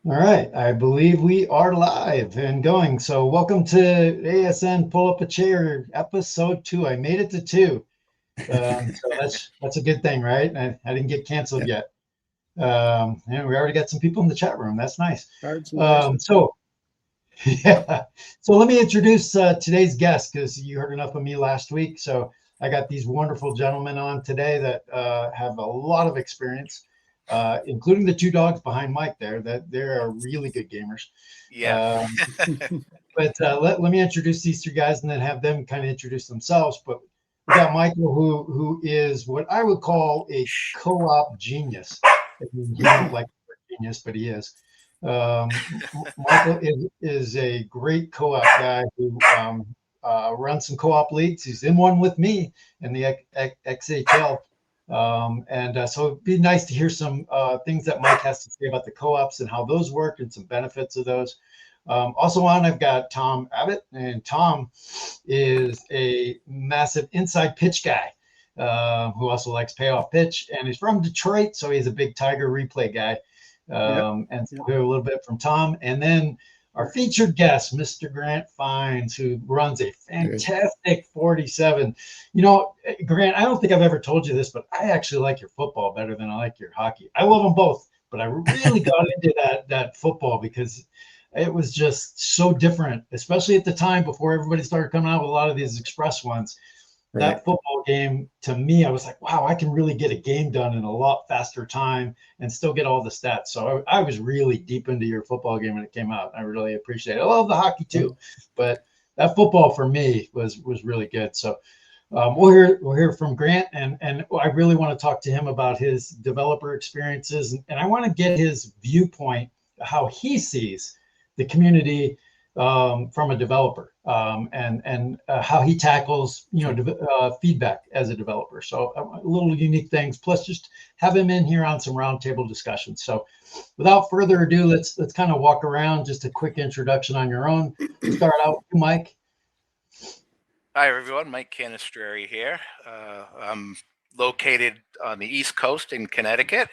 All right, I believe we are live and going. So, welcome to ASN Pull Up a Chair, episode 2. I made it to 2, so that's a good thing, right? I didn't get canceled yet, and we already got some people in the chat room. That's nice. Cards and dice. So, yeah. So let me introduce today's guest because you heard enough of me last week. So I got these wonderful gentlemen on today that have a lot of experience, including the two dogs behind Mike there. That they're really good gamers. Yeah. Um, but let me introduce these three guys and then have them kind of introduce themselves. But we got Michael, who is what I would call a co-op genius. I mean, he don't like the word genius, but he is. Michael is a great co-op guy who runs some co-op leagues. He's in one with me in the XHL. So it'd be nice to hear some things that Mike has to say about the co-ops and how those work and some benefits of those. Also on, I've got Tom Abbott, and Tom is a massive inside pitch guy who also likes payoff pitch, and he's from Detroit, so he's a big Tiger replay guy. And so we'll hear a little bit from Tom, and then our featured guest, Mr. Grant Fines, who runs a fantastic 47. You know, Grant, I don't think I've ever told you this, but I actually like your football better than I like your hockey. I love them both, but I really got into that football because it was just so different, especially at the time before everybody started coming out with a lot of these express ones. That football game, to me, I was like, wow, I can really get a game done in a lot faster time and still get all the stats. So I was really deep into your football game when it came out. I really appreciate it. I love the hockey too, but that football for me was really good. So we'll hear from Grant, and I really want to talk to him about his developer experiences, and I want to get his viewpoint, how he sees the community from a developer, and how he tackles feedback as a developer. So little unique things. Plus, just have him in here on some roundtable discussions. So, without further ado, let's kind of walk around. Just a quick introduction on your own. Start out with Mike. Hi, everyone. Mike Canestrari here. I'm located on the East Coast in Connecticut.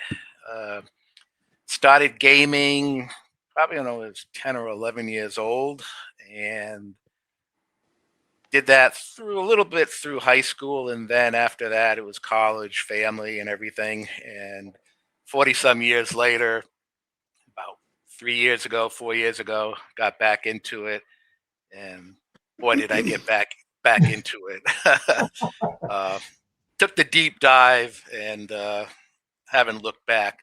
Started gaming probably when I was 10 or 11 years old, and did that through a little bit through high school. And then after that, it was college, family, and everything. And 40 some years later, about 3 years ago, 4 years ago, got back into it. And boy, did I get back into it. Took the deep dive and haven't looked back.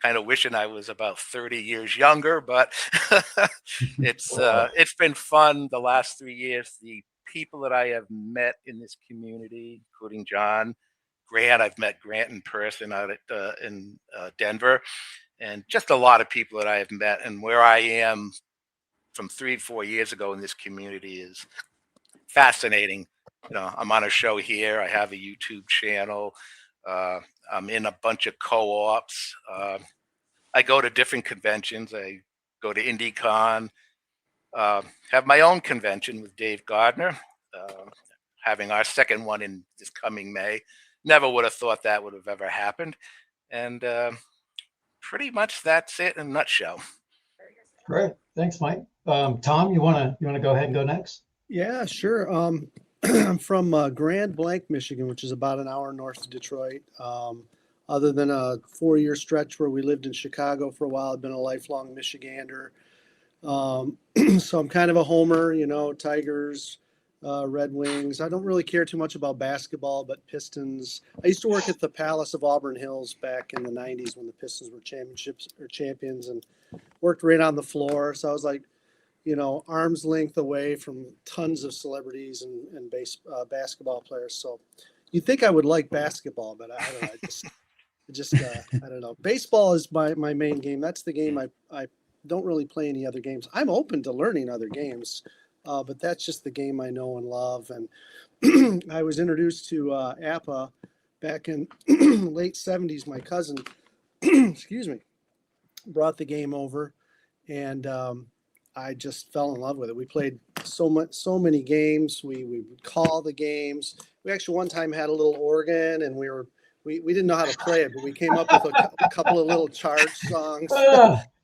Kind of wishing I was about 30 years younger, but it's been fun the last 3 years. The people that I have met in this community, including John, Grant, I've met Grant in person out at in Denver, and just a lot of people that I have met. And where I am from 3-4 years ago in this community is fascinating. You know, I'm on a show here. I have a YouTube channel. I'm in a bunch of co-ops. I go to different conventions. I go to IndieCon. Have my own convention with Dave Gardner. Having our second one in this coming May. Never would have thought that would have ever happened. And pretty much that's it in a nutshell. Great, thanks, Mike. Tom, you wanna go ahead and go next? Yeah, sure. I'm from Grand Blanc, Michigan, which is about an hour north of Detroit. Other than a 4-year stretch where we lived in Chicago for a while, I've been a lifelong Michigander. So I'm kind of a homer, Tigers, Red Wings. I don't really care too much about basketball, but Pistons. I used to work at the Palace of Auburn Hills back in the 90s when the Pistons were champions, and worked right on the floor. So I was like, arm's length away from tons of celebrities and basketball players. So you'd think I would like basketball, but I don't know. I don't know. Baseball is my main game. That's the game I don't really play any other games. I'm open to learning other games, but that's just the game I know and love. And I was introduced to APA back in late 70s. My cousin, excuse me, brought the game over, and I just fell in love with it. We played so many games. We would call the games. We actually one time had a little organ, and we didn't know how to play it, but we came up with a couple of little charge songs.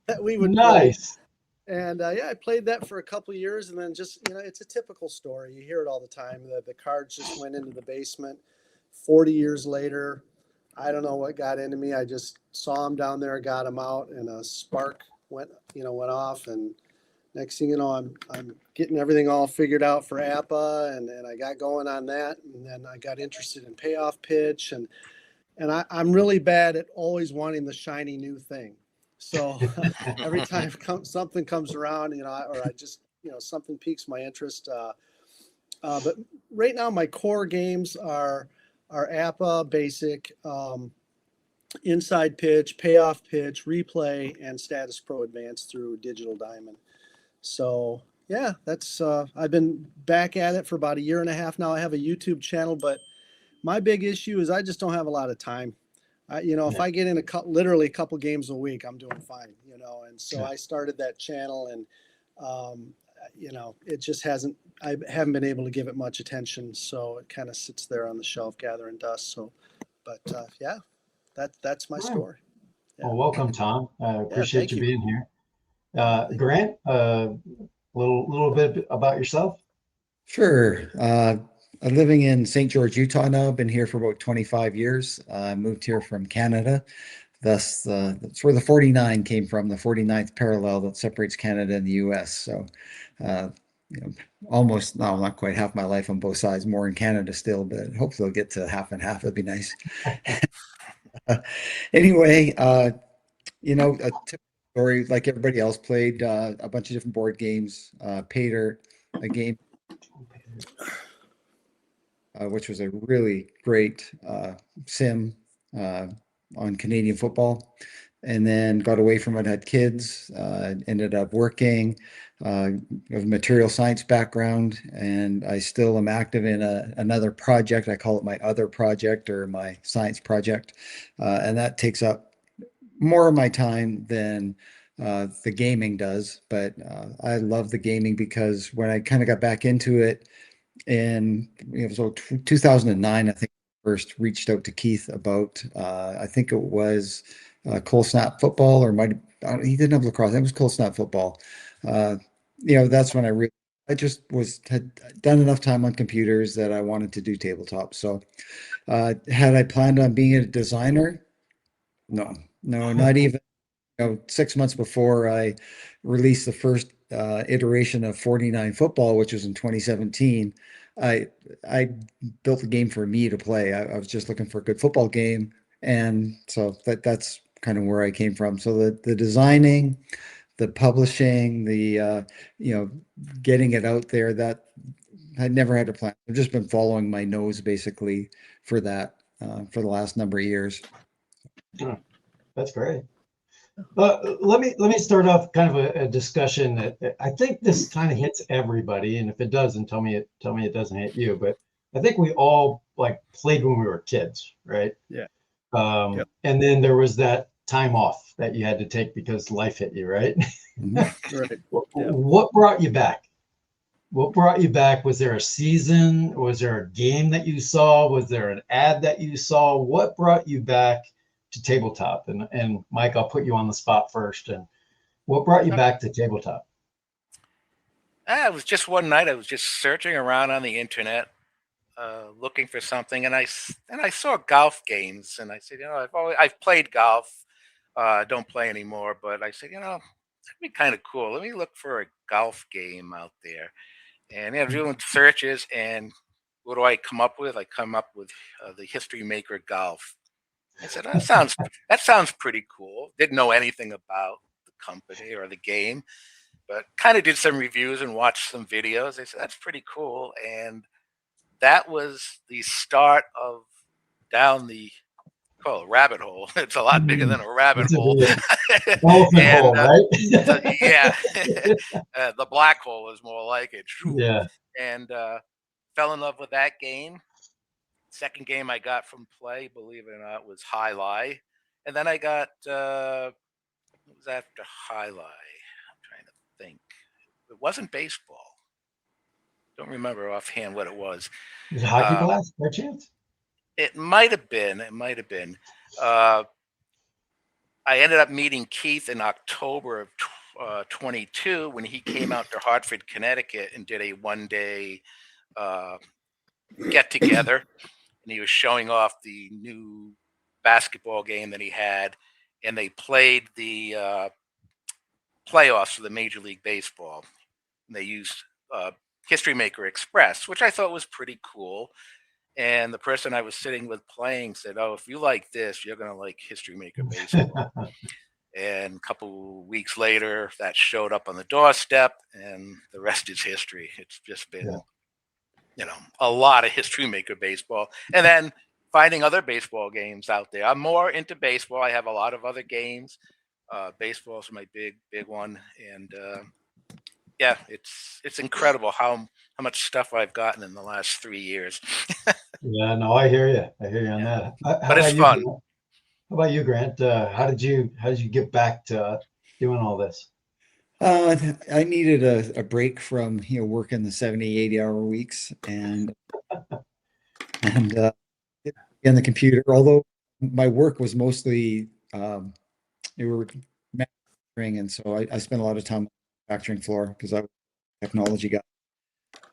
that we would play. Nice. And yeah, I played that for a couple of years, and then just it's a typical story. You hear it all the time. The cards just went into the basement. 40 years later, I don't know what got into me. I just saw them down there, got them out, and a spark went off. And next thing you know, I'm getting everything all figured out for APA, and I got going on that, and then I got interested in payoff pitch, and I'm really bad at always wanting the shiny new thing. So every time something comes around, or I just, something piques my interest. But right now, my core games are APA, basic, inside pitch, payoff pitch, replay, and Status Pro Advanced through Digital Diamond. So yeah, that's I've been back at it for about a year and a half now. I have a YouTube channel, but my big issue is I just don't have a lot of time. If I get in literally a couple games a week, I'm doing fine, and so I started that channel, and, it just I haven't been able to give it much attention. So it kind of sits there on the shelf gathering dust. So, but yeah, that's my story. Yeah. Well, welcome, Tom. I appreciate you you. being here. Grant, little bit about yourself. Sure. I'm living in St. George, Utah now. I've been here for about 25 years. I moved here from Canada. Thus, that's where the 49 came from, the 49th parallel that separates Canada and the US. So, almost, no, not quite half my life on both sides, more in Canada still, but hopefully I'll get to half and half. That'd be nice. Anyway, a typical story, like everybody else, played a bunch of different board games, Pater, a game which was a really great sim on Canadian football, and then got away from it, had kids, ended up working, of material science background, and I still am active in another project. I call it my other project or my science project, and that takes up more of my time than the gaming does. But I love the gaming because when I kind of got back into it, and so 2009, I think I first reached out to Keith about, I think it was Cold Snap Football, or he didn't have lacrosse. It was Cold Snap Football. That's when I just had done enough time on computers that I wanted to do tabletop. So had I planned on being a designer? No, not even. 6 months before I released the first iteration of 49 football, which was in 2017, I built a game for me to play. I was just looking for a good football game, and so that's kind of where I came from. So the designing, the publishing, the getting it out there, that I never had a plan. I've just been following my nose basically for that for the last number of years. That's great. Let me start off kind of a discussion that I think this kind of hits everybody, and if it doesn't, tell me it doesn't hit you. But I think we all played when we were kids, right? Yeah. Yep. And then there was that time off that you had to take because life hit you, right? Mm-hmm. Right. What brought you back? What brought you back? Was there a season? Was there a game that you saw? Was there an ad that you saw? What brought you back to tabletop? And Mike, I'll put you on the spot first. And what brought you back to tabletop? It was just one night. I was just searching around on the internet, looking for something, and I saw golf games, and I said, I've played golf, don't play anymore, but I said, that'd be kind of cool. Let me look for a golf game out there, and doing searches, and what do I come up with? I come up with the History Maker Golf. I said, that sounds pretty cool. Didn't know anything about the company or the game, but kind of did some reviews and watched some videos. I said, that's pretty cool. And that was the start of down the rabbit hole. It's a lot bigger than a rabbit hole. Elephant hole, right? Yeah. The black hole is more like it. Yeah. And fell in love with that game. Second game I got from play, believe it or not, was High Lie. And then I got, what was after High Lie? I'm trying to think. It wasn't baseball. Don't remember offhand what it was. Was it Hockey Blast by chance? It might have been. I ended up meeting Keith in October of 22 when he came out to Hartford, Connecticut, and did a 1-day get together, and he was showing off the new basketball game that he had, and they played the playoffs for the Major League Baseball. And they used History Maker Express, which I thought was pretty cool. And the person I was sitting with playing said, "Oh, if you like this, you're gonna like History Maker Baseball." And a couple weeks later, that showed up on the doorstep, and the rest is history. It's just been, a lot of History Maker Baseball, and then finding other baseball games out there. I'm more into baseball. I have a lot of other games. Baseball is my big one, and yeah, it's incredible how much stuff I've gotten in the last 3 years. Yeah, no, I hear you. I hear you on that. But it's fun. How about you, Grant? How did you get back to doing all this? I needed a break from, working the 70, 80-hour weeks and in the computer, although my work was mostly, we were manufacturing. And so I spent a lot of time on the manufacturing floor because I was a technology guy.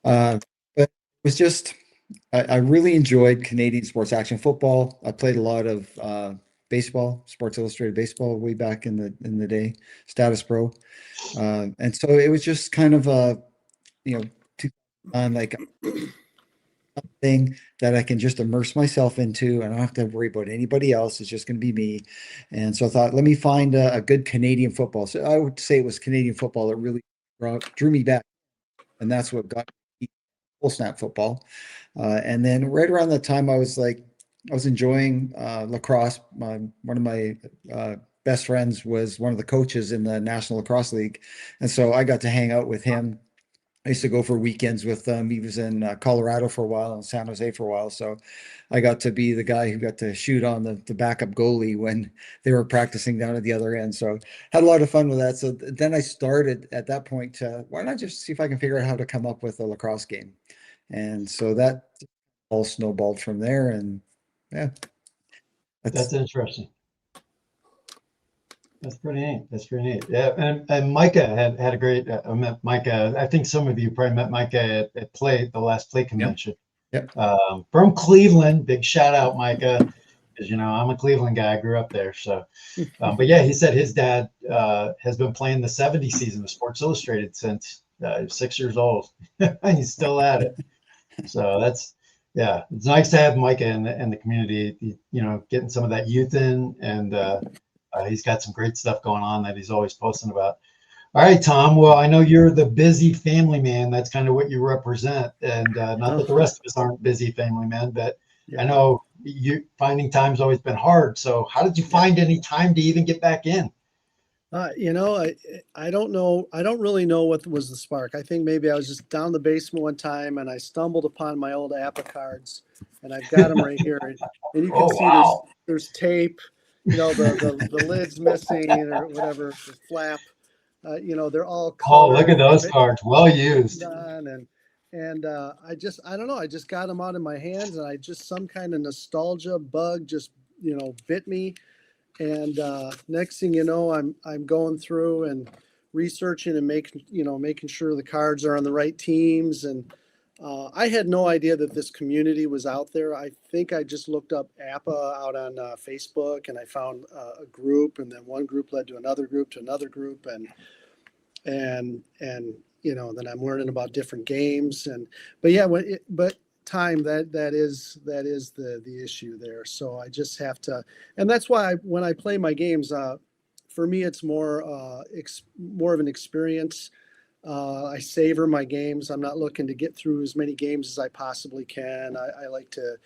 But it was just, I really enjoyed Canadian sports action football. I played a lot of baseball, Sports Illustrated baseball way back in the day, Status Pro. And so it was just kind of like thing that I can just immerse myself into. I don't have to worry about anybody else. It's just going to be me. And so I thought, let me find a good Canadian football. So I would say it was Canadian football that really drew me back. And that's what got me full snap football. And then right around that time, I was enjoying lacrosse. One of my best friends was one of the coaches in the National Lacrosse League. And so I got to hang out with him. I used to go for weekends with him. He was in Colorado for a while and San Jose for a while. So I got to be the guy who got to shoot on the backup goalie when they were practicing down at the other end. So had a lot of fun with that. So then I started at that point to, why not just see if I can figure out how to come up with a lacrosse game? And so that all snowballed from there. And yeah, That's interesting. That's pretty neat. That's pretty neat. Yeah, and Micah had a great. I met Micah. I think some of you probably met Micah at the last Play convention. Yep. From Cleveland. Big shout out, Micah, because I'm a Cleveland guy. I grew up there. So, but yeah, he said his dad has been playing the '70s season of Sports Illustrated since 6 years old. He's still at it. So it's nice to have Micah in the community. Getting some of that youth in and. He's got some great stuff going on that he's always posting about. All right, Tom. Well, I know you're the busy family man. That's kind of what you represent. And not that the rest of us aren't busy family men, but I know you finding time's always been hard. So how did you find any time to even get back in? I don't know. I don't really know what was the spark. I think maybe I was just down the basement one time and I stumbled upon my old Abbott cards, and I've got them right here. And you can see there's tape. The lid's missing or whatever, the flap. They're all colored. Oh, look at those cards, well used. And I don't know. I just got them out in my hands, and some kind of nostalgia bug just bit me. And next thing you know, I'm going through and researching and making sure the cards are on the right teams. And I had no idea that this community was out there. I think I just looked up APA out on Facebook, and I found a group, and then one group led to another group, and then I'm learning about different games. But time that is the issue there. So I just have to, and that's why when I play my games, for me it's more of an experience. I savor my games. I'm not looking to get through as many games as I possibly can. I like to,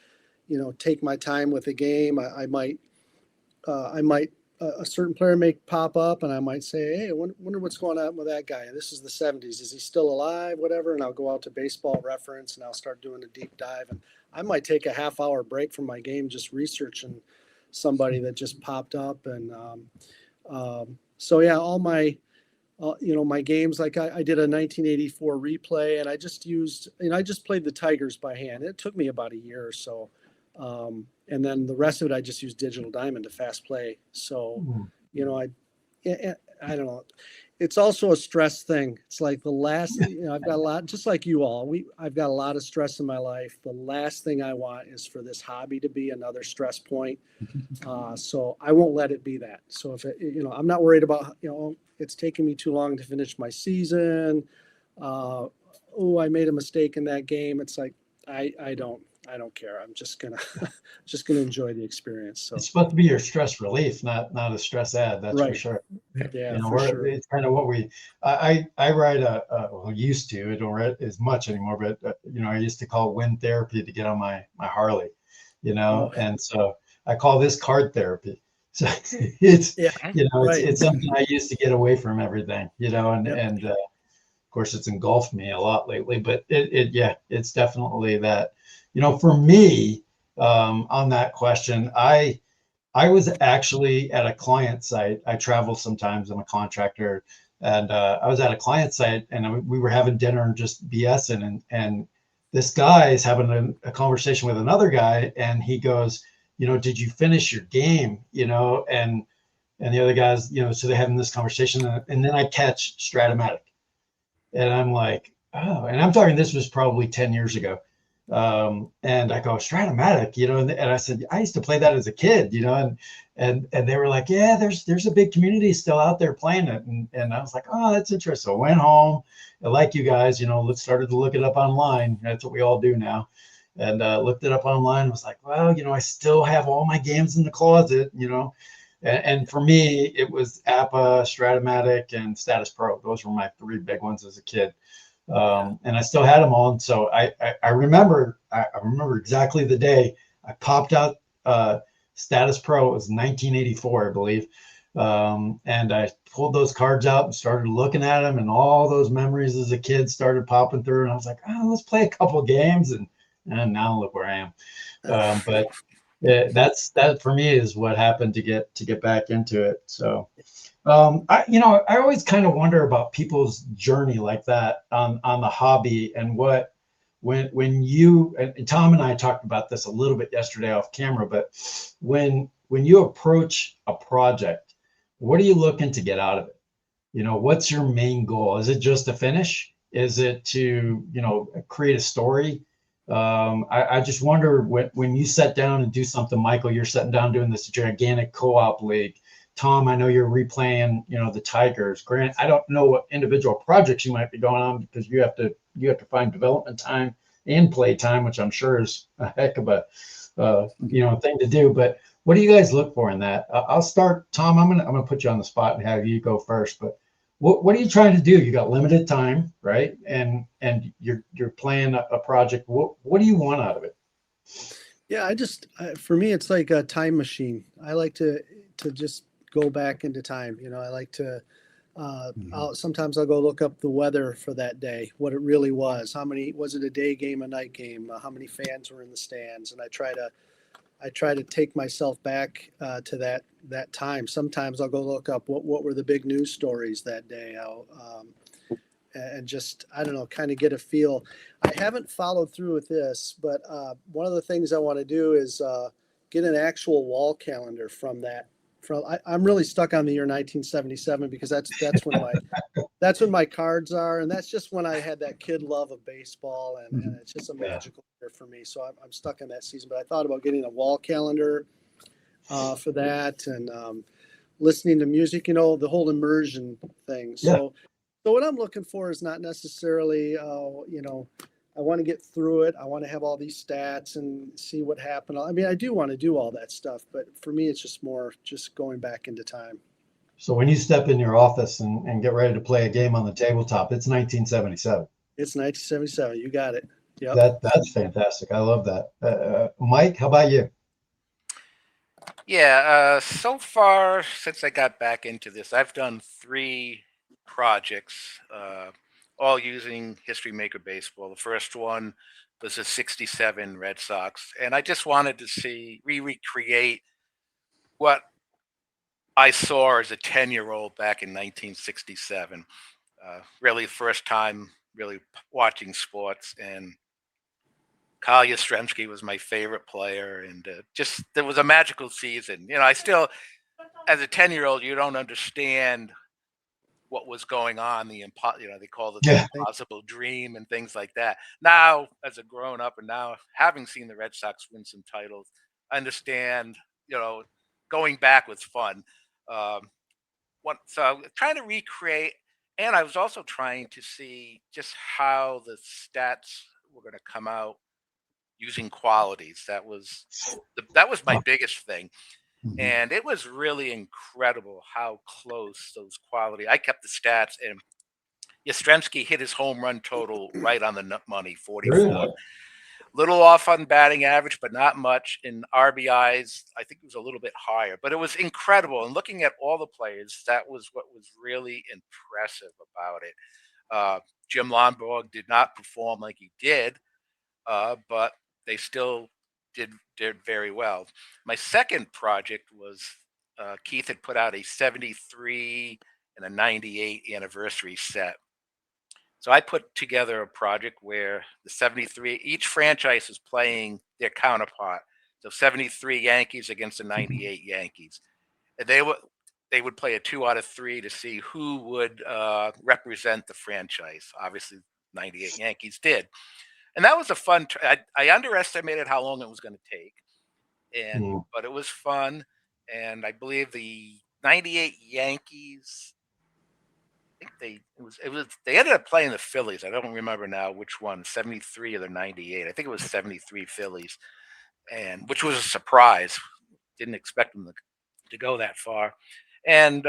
take my time with a game. I might a certain player may pop up, and I might say, "Hey, I wonder what's going on with that guy. This is the '70s. Is he still alive? Whatever." And I'll go out to Baseball Reference and I'll start doing a deep dive. And I might take a half-hour break from my game just researching somebody that just popped up. And so yeah, all my my games, like I did a 1984 replay, and I just played the Tigers by hand. It took me about a year or so. And then the rest of it, I just used Digital Diamond to fast play. So, you know, I don't know. It's also a stress thing. It's like the last, I've got a lot, just like you all, I've got a lot of stress in my life. The last thing I want is for this hobby to be another stress point. So I won't let it be that. So if it, I'm not worried about, it's taking me too long to finish my season. Oh, I made a mistake in that game. It's like, I don't care. I'm just gonna, just gonna enjoy the experience. So, It's supposed to be your stress relief, not a stress ad. That's for right. sure. Yeah, You know, for sure. it's kind of what I ride well, used to, I don't ride as much anymore, but I used to call wind therapy to get on my Harley, Oh, and so I call this card therapy. So it's, yeah, right. it's something I used to get away from everything, and, Yep. of course it's engulfed me a lot lately, but yeah, it's definitely that, for me, on that question, I was actually at a client site. I travel sometimes. I'm a contractor, and I was at a client site, and we were having dinner and just BSing, and this guy is having a conversation with another guy, and he goes, did you finish your game? And the other guys, so they're having this conversation, and then I catch Stratomatic, and I'm like, oh, and I'm talking, this was probably 10 years ago. And I go, Stratomatic, and I said, I used to play that as a kid, and they were like, yeah, there's a big community still out there playing it. And I was like, oh, that's interesting. So I went home, and like you guys, started to look it up online. That's what we all do now. And looked it up online, was like, well, I still have all my games in the closet, and for me, it was Appa, Stratomatic, and Status Pro. Those were my three big ones as a kid. And I still had them all. And so I remember exactly the day I popped out Status Pro. It was 1984, I believe. And I pulled those cards out and started looking at them, and all those memories as a kid started popping through. And I was like, oh, let's play a couple of games. And now look where I am. But that for me is what happened to get back into it. So I always kind of wonder about people's journey like that on the hobby, and when you and Tom and I talked about this a little bit yesterday off camera, but when you approach a project, what are you looking to get out of it? What's your main goal? Is it just to finish? Is it to, create a story? I just wonder when you sit down and do something, Michael, you're sitting down doing this gigantic co-op league. Tom, I know you're replaying, the Tigers. Grant, I don't know what individual projects you might be going on, because you have to find development time and play time, which I'm sure is a heck of a thing to do. But what do you guys look for in that? I'll start, Tom. I'm gonna put you on the spot and have you go first. But what are you trying to do? You got limited time, right? And you're playing a project. What do you want out of it? Yeah, for me, it's like a time machine. I like to just go back into time. I like to, sometimes I'll go look up the weather for that day, what it really was. Was it a day game, a night game? How many fans were in the stands? And I try to take myself back to that time. Sometimes I'll go look up what were the big news stories that day. And just, I don't know, kind of get a feel. I haven't followed through with this, but one of the things I want to do is get an actual wall calendar from that. I'm really stuck on the year 1977, because that's when my cards are, and that's just when I had that kid love of baseball, and it's just a magical year for me. So I'm stuck in that season. But I thought about getting a wall calendar for that, and listening to music, the whole immersion thing. So what I'm looking for is not necessarily, I want to get through it. I want to have all these stats and see what happened. I mean, I do want to do all that stuff, but for me, it's just more just going back into time. So when you step in your office and get ready to play a game on the tabletop, it's 1977. It's 1977. You got it. Yep. That's fantastic. I love that. Mike, how about you? Yeah, so far since I got back into this, I've done 3 projects, all using History Maker Baseball. The first one was the '67 Red Sox, and I just wanted to recreate what I saw as a 10-year-old back in 1967. Really, first time really watching sports, and Kyle Yastrzemski was my favorite player, and just there was a magical season. I still as a 10-year-old, you don't understand what was going on, they call it the Yeah. impossible dream and things like that. Now, as a grown up, and now having seen the Red Sox win some titles, I understand, going back was fun. Um, so trying to recreate, and I was also trying to see just how the stats were going to come out using qualities. That was my Oh, biggest thing. Mhm. And it was really incredible how close those quality. I kept the stats, and Yastrzemski hit his home run total right on the money, 44. really? Little off on batting average, but not much. In RBIs, I think it was a little bit higher, but it was incredible. And looking at all the players, that was what was really impressive about it. Jim Lonborg did not perform like he did, but they still did very well. My second project was Keith had put out a 73 and a 98 anniversary set. So I put together a project where the 73, each franchise is playing their counterpart. So 73 Yankees against the 98 Yankees. And they would play a 2 out of 3 to see who would represent the franchise. Obviously, 98 Yankees did. And that was a fun. I underestimated how long it was going to take, Mm, but it was fun. And I believe the 98 Yankees. I think they ended up playing the Phillies. I don't remember now which one, 73 or the 98. I think it was 73 Phillies, and which was a surprise. Didn't expect them to go that far. And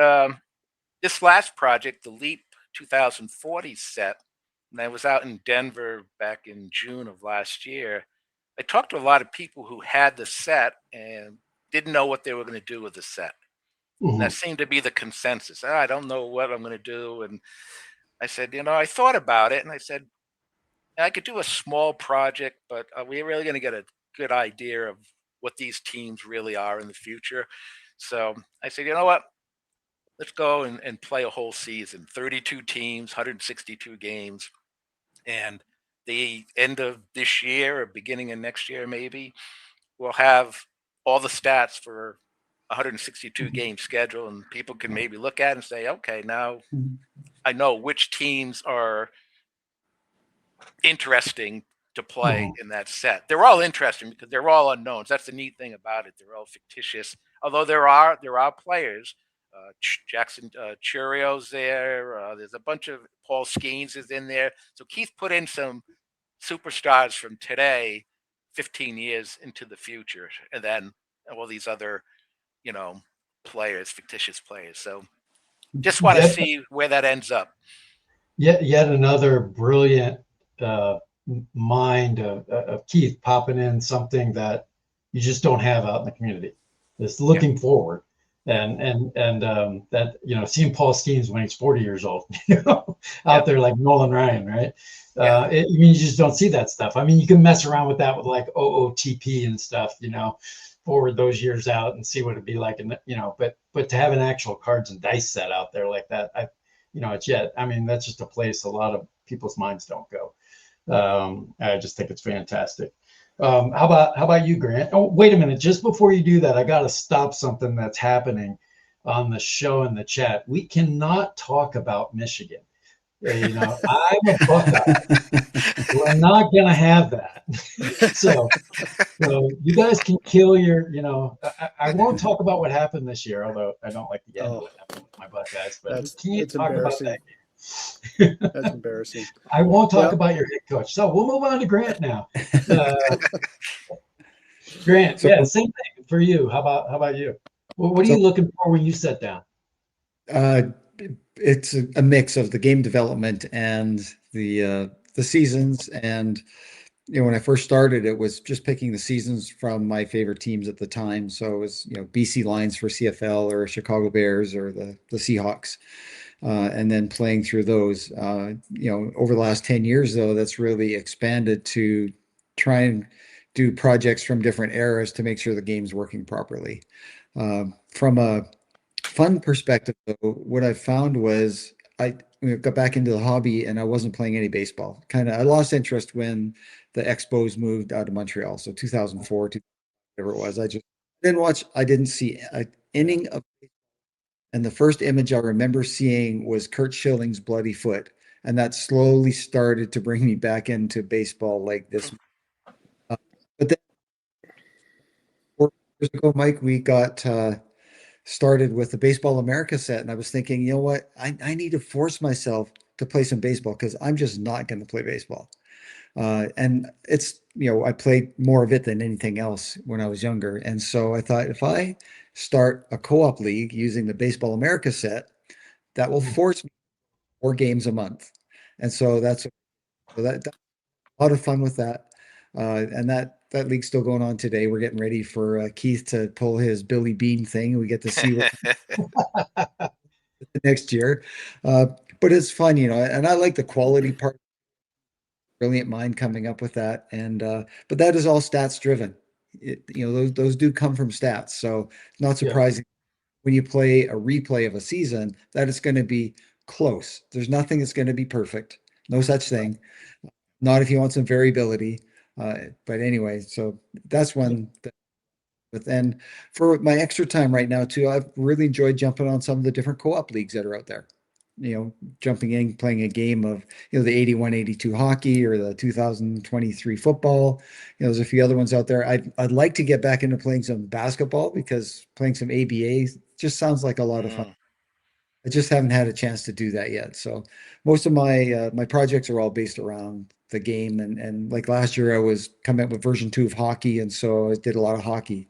this last project, the Leap 2040 set, and I was out in Denver back in June of last year. I talked to a lot of people who had the set and didn't know what they were going to do with the set. And that mhm, seemed to be the consensus. I don't know what I'm going to do. And I said, I thought about it, and I said, I could do a small project, but are we really going to get a good idea of what these teams really are in the future? So I said, you know what? Let's go and play a whole season, 32 teams, 162 games. And the end of this year or beginning of next year, maybe, we'll have all the stats for 162 Mhm. game schedule, and people can maybe look at it and say, okay, now Mhm. I know which teams are interesting to play mhm, in that set. They're all interesting because they're all unknowns. That's the neat thing about it. They're all fictitious, although there are players. Jackson Churio's there. There's a bunch of Paul Skeens is in there. So Keith put in some superstars from today, 15 years into the future, and then all these other, you know, players, fictitious players. So just want to Yet, see where that ends up. yet another brilliant uh, mind of Keith popping in something that you just don't have out in the community. It's Yeah, looking forward, yeah, and that seeing Paul Skeens when he's 40 years old, yeah, out there like Nolan Ryan, right? yeah, I mean, you just don't see that stuff. I mean, you can mess around with that with like OOTP and stuff, forward those years out and see what it'd be like, and but to have an actual cards and dice set out there like that, it's yet. I mean, that's just a place a lot of people's minds don't go. I just think it's fantastic. How about you, Grant? Oh, wait a minute. Just before you do that, I got to stop something that's happening on the show in the chat. We cannot talk about Michigan. I'm a Buckeye. We're not going to have that. so, so you guys can kill I won't talk about what happened this year, although I don't like the end of Oh, what happened with my Buckeyes, but we can't that's talk about embarrassing. that. That's embarrassing. I won't talk Yep. about your head coach. So we'll move on to Grant now. Uh, Grant, So, yeah, same thing for you. How about you? What are so you looking for when you sit down? uh, it's a mix of the game development and the seasons. And when I first started, it was just picking the seasons from my favorite teams at the time. So it was BC Lions for CFL, or Chicago Bears, or the Seahawks, and then playing through those. Over the last 10 years, though, that's really expanded to try and do projects from different eras to make sure the game's working properly. From a fun perspective, though, what I found was I got back into the hobby and I wasn't playing any baseball. I lost interest when the Expos moved out of Montreal. So 2004, whatever it was, I just didn't watch. I didn't see inning of, and the first image I remember seeing was Kurt Schilling's bloody foot. And that slowly started to bring me back into baseball like this. But then 4 years ago, Mike, we got started with the Baseball America set. And I was thinking, you know what? I need to force myself to play some baseball because I'm just not going to play baseball. And it's, I played more of it than anything else when I was younger. And so I thought if I start a co-op league using the Baseball America set, that will force me 4 games a month. And so that's a lot of fun with that. And that league's still going on today. We're getting ready for Keith to pull his Billy Bean thing. We get to see what next year. But it's fun, and I like the quality part. Brilliant mind coming up with that. And but that is all stats driven. Those do come from stats. So not surprising when you play a replay of a season that it's going to be close. There's nothing that's going to be perfect. No such thing. Not if you want some variability. But anyway, so that's one. But then for my extra time right now too, I've really enjoyed jumping on some of the different co-op leagues that are out there. Jumping in, playing a game of, the 81-82 hockey or the 2023 football. There's a few other ones out there. I'd like to get back into playing some basketball because playing some ABA just sounds like a lot of fun. I just haven't had a chance to do that yet. So most of my my projects are all based around the game. And like last year, I was coming up with version 2 of hockey. And so I did a lot of hockey.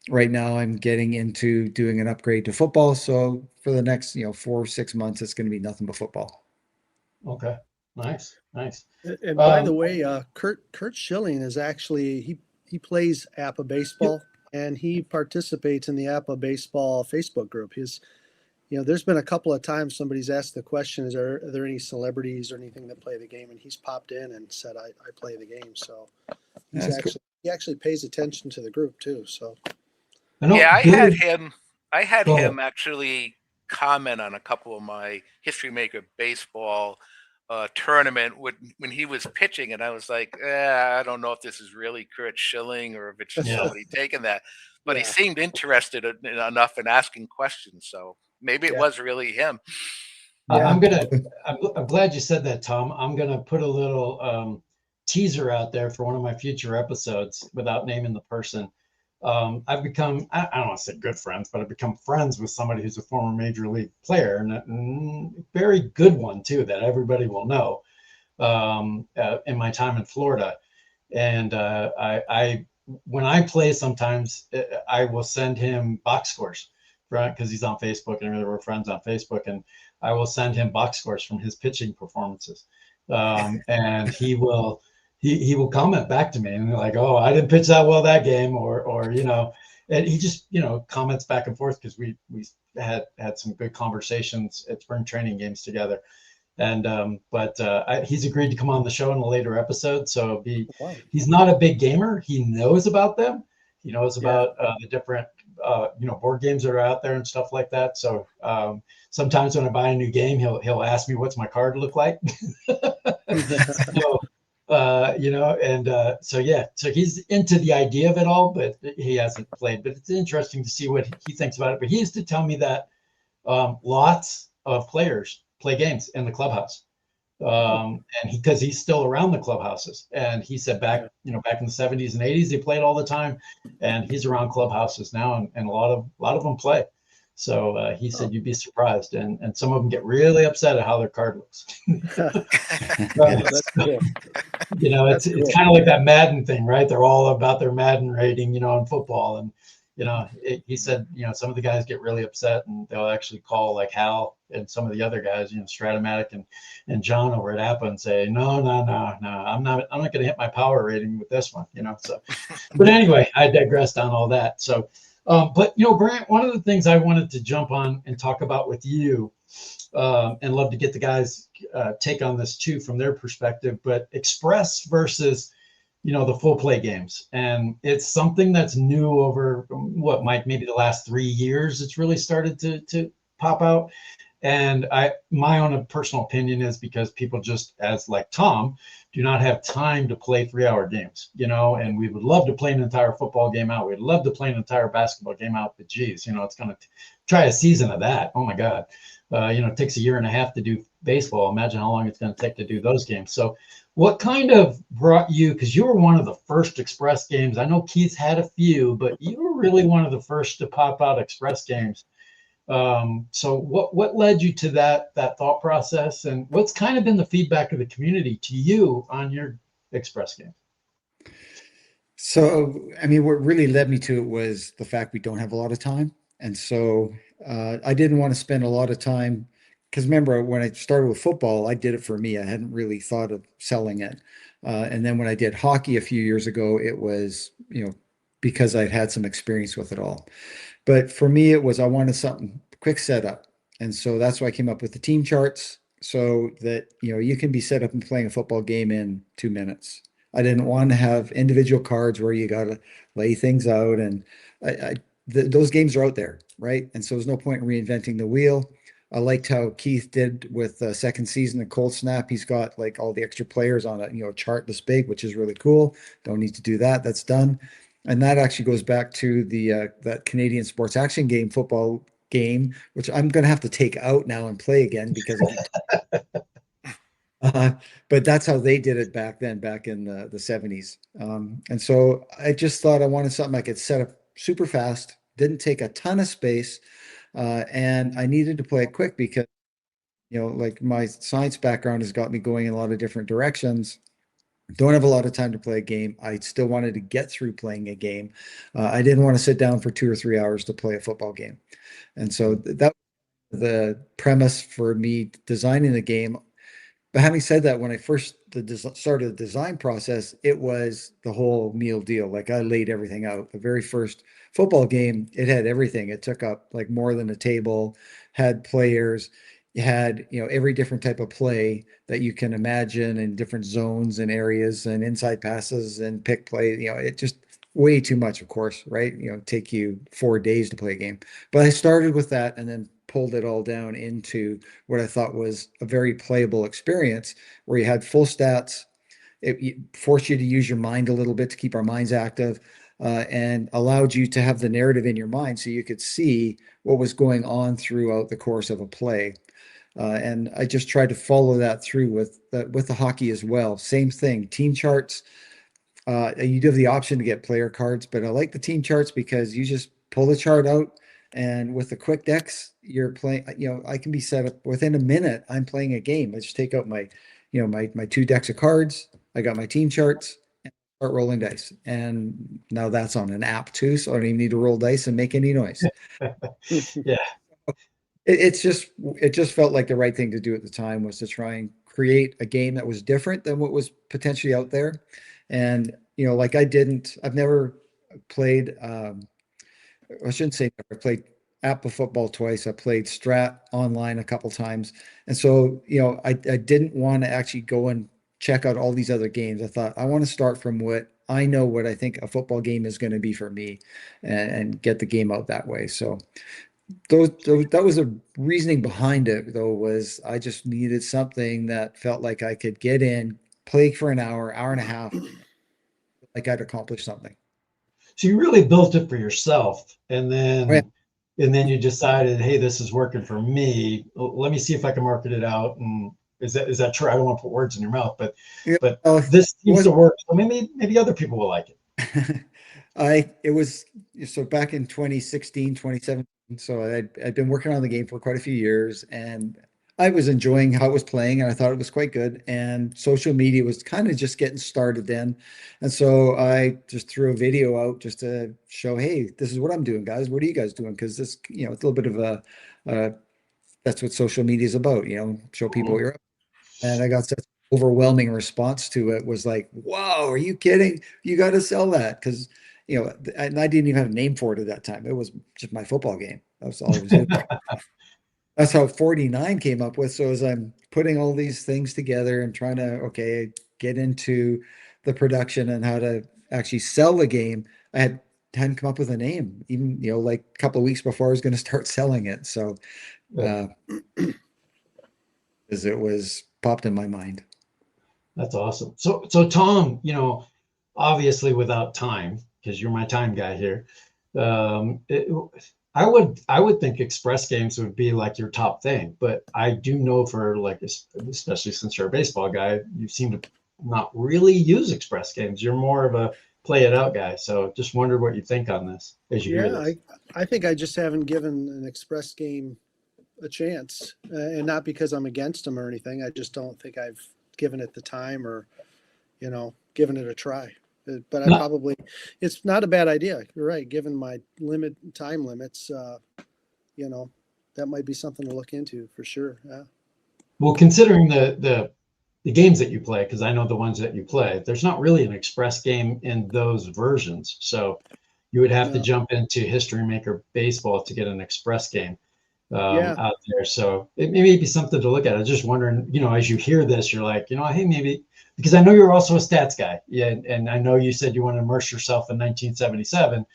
Right now, I'm getting into doing an upgrade to football. So for the next, 4 or 6 months, it's going to be nothing but football. Okay. Nice. And by the way, Kurt Schilling is actually he plays APA baseball and he participates in the APA baseball Facebook group. There's been a couple of times somebody's asked the question, are there any celebrities or anything that play the game? And he's popped in and said, I play the game. So he actually pays attention to the group too. So I had him actually comment on a couple of my History Maker baseball tournament when he was pitching, and I was like, I don't know if this is really Kurt Schilling or if it's just somebody taking that. But he seemed interested enough in asking questions, so maybe it was really him. I'm glad you said that, Tom. I'm gonna put a little teaser out there for one of my future episodes without naming the person. I've become, I don't want to say good friends, but I've become friends with somebody who's a former major league player, and a very good one too, that everybody will know, in my time in Florida. And I when I play, sometimes I will send him box scores, right? Because he's on Facebook and we're friends on Facebook, and I will send him box scores from his pitching performances. And he will comment back to me and like, oh, I didn't pitch that well that game, or and he just comments back and forth because we had some good conversations at spring training games together. And he's agreed to come on the show in a later episode. So he's not a big gamer. He knows about them. He knows about the different board games that are out there and stuff like that. So sometimes when I buy a new game, he'll ask me what's my card look like. So he's into the idea of it all, but he hasn't played. But it's interesting to see what he thinks about it. But he used to tell me that lots of players play games in the clubhouse, and because he's still around the clubhouses, and he said back in the 70s and 80s they played all the time, and he's around clubhouses now, and a lot of them play. So he said you'd be surprised, and some of them get really upset at how their card looks. That's cool. It's kind of like that Madden thing, right? They're all about their Madden rating, in football. And he said, some of the guys get really upset, and they'll actually call like Hal and some of the other guys, Stratomatic and John over at Appa, and say, no, I'm not going to hit my power rating with this one, So, but anyway, I digressed on all that. So, but Grant, one of the things I wanted to jump on and talk about with you, and love to get the guys' take on this too from their perspective, but Express versus the full play games. And it's something that's new over Mike, maybe the last 3 years, it's really started to pop out. And my own personal opinion is because people just, as like Tom, do not have time to play 3-hour games, and we would love to play an entire football game out. We'd love to play an entire basketball game out, but geez, it's going to try a season of that. Oh my God. It takes a year and a half to do baseball. Imagine how long it's going to take to do those games. So what kind of brought you, because you were one of the first Express games. I know Keith had a few, but you were really one of the first to pop out Express games. So what led you to that thought process, and what's kind of been the feedback of the community to you on your Express game? So, I mean, what really led me to it was the fact we don't have a lot of time. And so I didn't want to spend a lot of time because remember, when I started with football, I did it for me. I hadn't really thought of selling it. And then when I did hockey a few years ago, it was, because I'd had some experience with it all. But for me, it was I wanted something quick setup. And so that's why I came up with the team charts so that, you can be set up and playing a football game in 2 minutes. I didn't want to have individual cards where you got to lay things out. And those games are out there, right? And so there's no point in reinventing the wheel. I liked how Keith did with the second season of Cold Snap. He's got like all the extra players on a chart this big, which is really cool. Don't need to do that. That's done. And that actually goes back to the that Canadian sports action game, football game, which I'm going to have to take out now and play again because I keep. But that's how they did it back then, back in the 70s. And so I just thought I wanted something I could set up super fast, didn't take a ton of space, and I needed to play it quick because, like my science background has got me going in a lot of different directions. Don't have a lot of time to play a game. I still wanted to get through playing a game. I didn't want to sit down for 2 or 3 hours to play a football game. And so that was the premise for me designing the game. But having said that, when I first started the design process, it was the whole meal deal. Like I laid everything out. The very first football game, it had everything. It took up like more than a table, had players, it had, every different type of play that you can imagine in different zones and areas and inside passes and pick play. It just way too much, of course, right? Take you 4 days to play a game. But I started with that and then pulled it all down into what I thought was a very playable experience where you had full stats. It forced you to use your mind a little bit to keep our minds active, and allowed you to have the narrative in your mind so you could see what was going on throughout the course of a play. And I just tried to follow that through with the hockey as well. Same thing, team charts. You do have the option to get player cards, but I like the team charts because you just pull the chart out, and with the quick decks, you're playing. I can be set up within a minute. I'm playing a game. I just take out my 2 decks of cards. I got my team charts, and start rolling dice. And now that's on an app too, so I don't even need to roll dice and make any noise. Yeah. It just felt like the right thing to do at the time was to try and create a game that was different than what was potentially out there. And like I've never played. I shouldn't say never. I played Apple football twice. I played Strat online a couple times, and so I didn't want to actually go and check out all these other games. I thought I want to start from what I know, what I think a football game is going to be for me, and get the game out that way. So that was the reasoning behind it, though, was I just needed something that felt like I could get in, play for an hour, hour and a half, like I'd accomplished something. So you really built it for yourself, Oh, yeah. and then you decided, hey, this is working for me. Let me see if I can market it out. And is that true? I don't want to put words in your mouth, but Yeah, this it seems to work. So maybe other people will like it. it was so back in 2016, 2017. So I'd been working on the game for quite a few years, and I was enjoying how it was playing, and I thought it was quite good. And social media was kind of just getting started then. And so I just threw a video out just to show, hey, this is what I'm doing, guys. What are you guys doing? Because this, it's a little bit of uh, that's what social media is about, show people what Mhm. you're up. And I got such overwhelming response to it was like, wow, are you kidding? You got to sell that. Because, and I didn't even have a name for it at that time. It was just my football game. That's all I was doing. That's how 49 came up with. So as I'm putting all these things together and trying to, okay, get into the production and how to actually sell the game, I had hadn't come up with a name, even, like a couple of weeks before I was going to start selling it. So, Yeah. as it was popped in my mind. That's awesome. So Tom, obviously without time, because you're my time guy here, um, it, I would think express games would be like your top thing, but I do know for like, especially since you're a baseball guy, you seem to not really use express games. You're more of a play it out guy. So just wondered what you think on this as you hear Yeah, this. I think I just haven't given an express game a chance, and not because I'm against them or anything. I just don't think I've given it the time or, given it a try. But Not, it's not a bad idea. You're right. Given my time limits, that might be something to look into for sure. Yeah. well, considering the games that you play, because I know the ones that you play, there's not really an express game in those versions. So you would have to No. jump into History Maker Baseball to get an express game Yeah. out there. So it may be something to look at. I was just wondering, as you hear this, you're like, hey, maybe, because I know you're also a stats guy. Yeah. And I know you said you want to immerse yourself in 1977,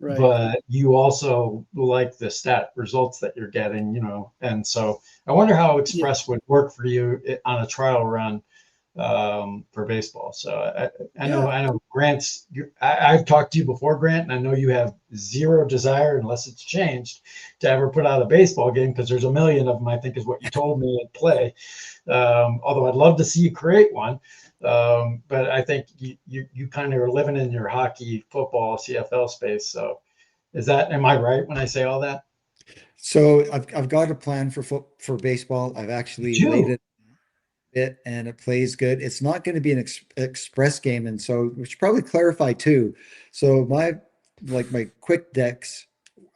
Right. but you also like the stat results that you're getting, and so I wonder how Yeah. express would work for you on a trial run for baseball. So Yeah. I know Grant's, I've talked to you before, Grant, and I know you have zero desire, unless it's changed, to ever put out a baseball game, because there's a million of them, I think is what you told me at play. Although I'd love to see you create one. But I think you kind of are living in your hockey, football, CFL space. So am I right when I say all that? So I've got a plan for baseball. I've actually laid You it a bit and it plays good. It's not going to be an express game. And so we should probably clarify too. So my quick decks,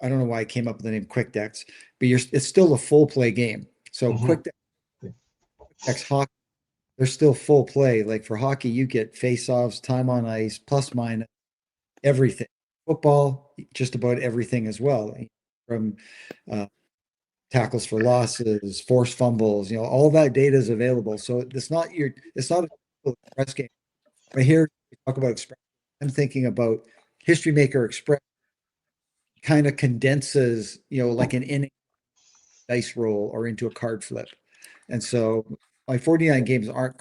I don't know why I came up with the name quick decks, but it's still a full play game. So mm-hmm. decks hockey, they're still full play. Like for hockey, you get face-offs, time on ice, plus minus, everything. Football, just about everything as well, from uh, tackles for losses, forced fumbles, all that data is available. So it's not a express game. But here we talk about express. I'm thinking about History Maker Express kind of condenses, like an inning dice roll or into a card flip. And so my 49 games aren't.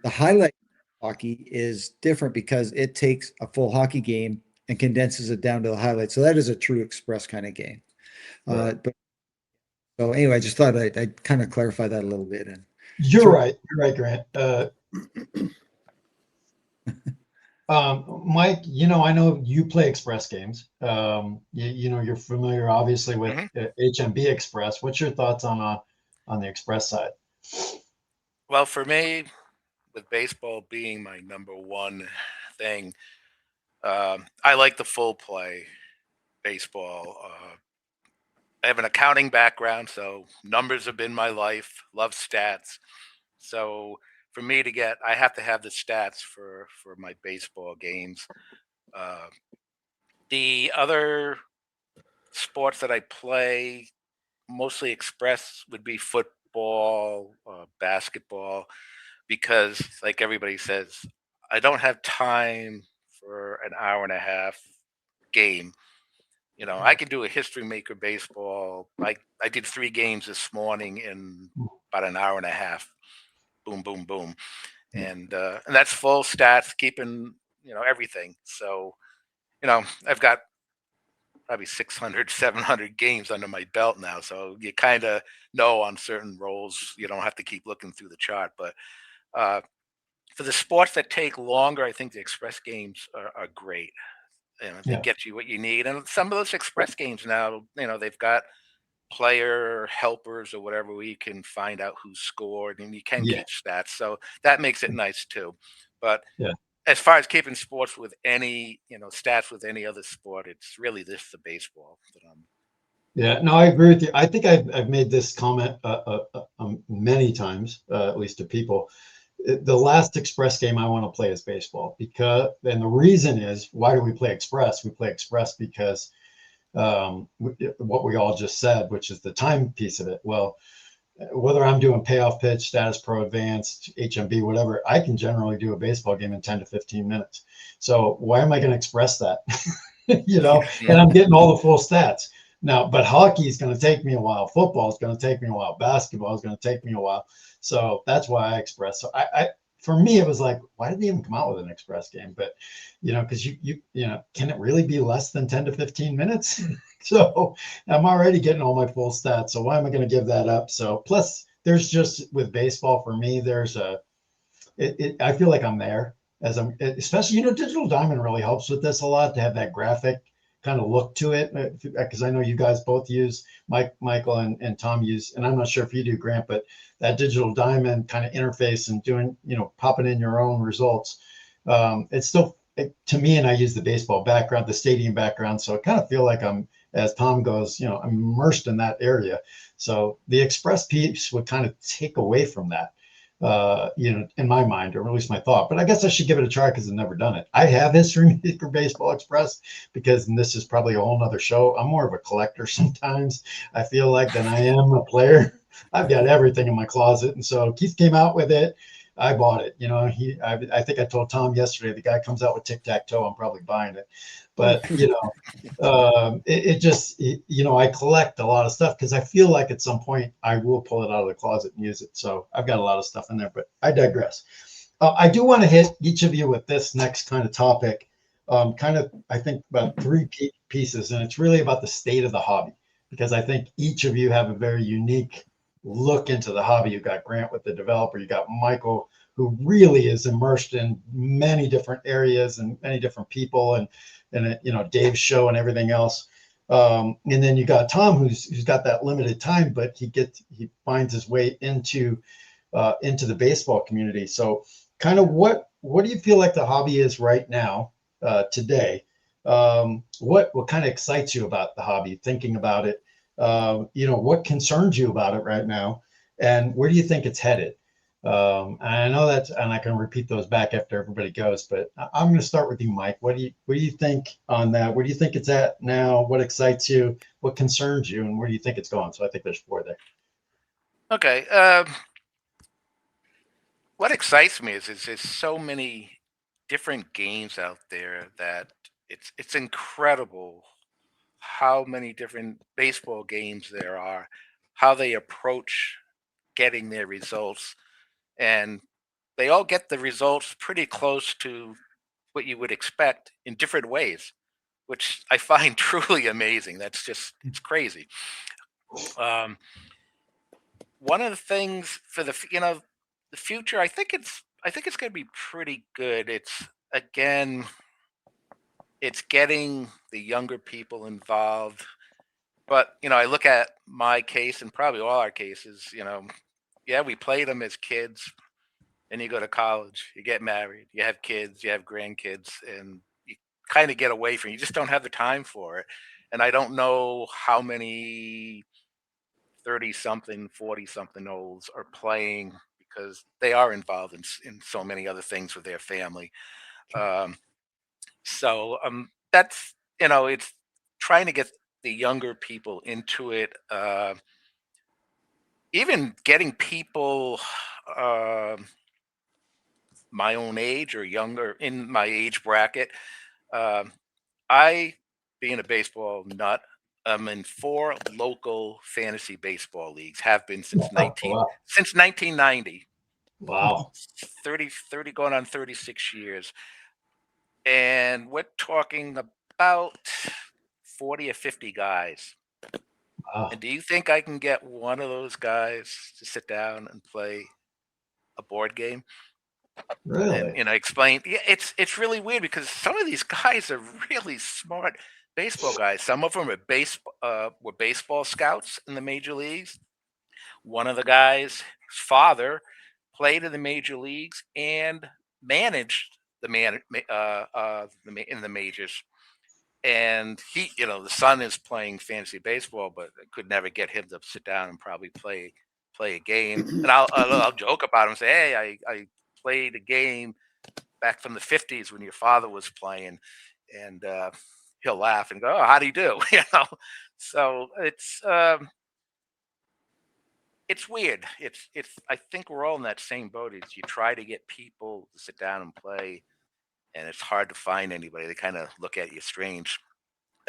The highlight hockey is different because it takes a full hockey game and condenses it down to the highlight. So that is a true express kind of game. But so anyway, I just thought I'd kind of clarify that a little bit. And You're right. You're right, Grant. Mike, I know you play express games. You're familiar, obviously, with HMB Express. What's your thoughts on the express side? Well, for me, with baseball being my number one thing, I like the full play baseball. I have an accounting background, so numbers have been my life. Love stats. So for me I have to have the stats for my baseball games. Uh, the other sports that I play, mostly express, would be football, basketball, because like everybody says, I don't have time for an hour and a half game. I can do a History Maker Baseball. I did 3 games this morning in about an hour and a half. Boom, boom, boom, and that's full stats, keeping everything. So I've got probably 600, 700 games under my belt now. So you kind of know on certain roles, you don't have to keep looking through the chart. But uh, for the sports that take longer, I think the express games are great. They Yeah. get you what you need. And some of those express games now, they've got player helpers or whatever where you can find out who scored and you can Yeah. keep stats. So that makes it nice too. But Yeah. as far as keeping sports with any, stats with any other sport, it's really the baseball that I'm. Yeah. No, I agree with you. I think I've made this comment many times, at least to people. The last express game I want to play is baseball, and the reason is, why do we play express? We play express because what we all just said, which is the time piece of it. Well, whether I'm doing payoff pitch, status pro, advanced, HMB, whatever, I can generally do a baseball game in 10 to 15 minutes. So why am I going to express that? and I'm getting all the full stats. Now, but hockey is going to take me a while. Football is going to take me a while. Basketball is going to take me a while. So that's why I express. So for me, it was like, why did they even come out with an express game? But, because can it really be less than 10 to 15 minutes? So I'm already getting all my full stats. So why am I going to give that up? So plus there's just with baseball for me, I feel like I'm there as I'm, especially, Digital Diamond really helps with this a lot to have that graphic kind of look to it. Because I know you guys both use Michael and Tom use, and I'm not sure if you do, Grant, but that Digital Diamond kind of interface and doing, popping in your own results. It's still, to me, and I use the baseball background, the stadium background. So I kind of feel like I'm, as Tom goes, I'm immersed in that area. So the express piece would kind of take away from that, in my mind, or at least my thought. But I guess I should give it a try because I've never done it. I have history for Baseball Express because, and this is probably a whole nother show, I'm more of a collector sometimes, I feel like, than I am a player. I've got everything in my closet. And so Keith came out with it. I bought it. I think I told Tom yesterday, the guy comes out with tic-tac-toe, I'm probably buying it. But, I collect a lot of stuff because I feel like at some point I will pull it out of the closet and use it. So I've got a lot of stuff in there, but I digress. I do want to hit each of you with this next kind of topic, I think about three pieces, and it's really about the state of the hobby, because I think each of you have a very unique look into the hobby. You got Grant with the developer, you got Michael, who really is immersed in many different areas and many different people, and Dave's show and everything else. And then you got Tom, who's got that limited time, but he finds his way into the baseball community. So kind of what do you feel like the hobby is right now, today? What kind of excites you about the hobby, thinking about it? What concerns you about it right now, and where do you think it's headed? And I know and I can repeat those back after everybody goes, but I'm going to start with you, Mike. What do you think on that? Where do you think it's at now? What excites you? What concerns you? And where do you think it's going? So I think there's four there. Okay. What excites me is there's so many different games out there that it's incredible how many different baseball games there are, how they approach getting their results, and they all get the results pretty close to what you would expect in different ways, which I find truly amazing. It's crazy. Um, One of the things for the future, I think it's going to be pretty good. Again, it's getting the younger people involved. But I look at my case and probably all our cases. Yeah, we played them as kids, and you go to college, you get married, you have kids, you have grandkids, and you kind of get away from. You just don't have the time for it. And I don't know how many 30 something, 40 something olds are playing because they are involved in so many other things with their family. Um, that's, it's trying to get the younger people into it. Even getting people my own age or younger in my age bracket. Um, I, being a baseball nut, I'm in 4 local fantasy baseball leagues. Have been Wow. since 1990. Wow. 30 going on 36 years, and we're talking about 40 or 50 guys. Wow. And do you think I can get one of those guys to sit down and play a board game and Really? explain? Yeah, it's really weird because some of these guys are really smart baseball guys. Some of them were baseball scouts in the major leagues. One of the guys' father played in the major leagues and managed in the majors. And the son is playing fantasy baseball, but I could never get him to sit down and probably play a game. And I'll joke about him and say, "Hey, I played a game back from the '50s when your father was playing," and he'll laugh and go, "Oh, how do you do?" So it's weird. It's. I think we're all in that same boat. Is you try to get people to sit down and play, and it's hard to find anybody. They kind of look at you strange.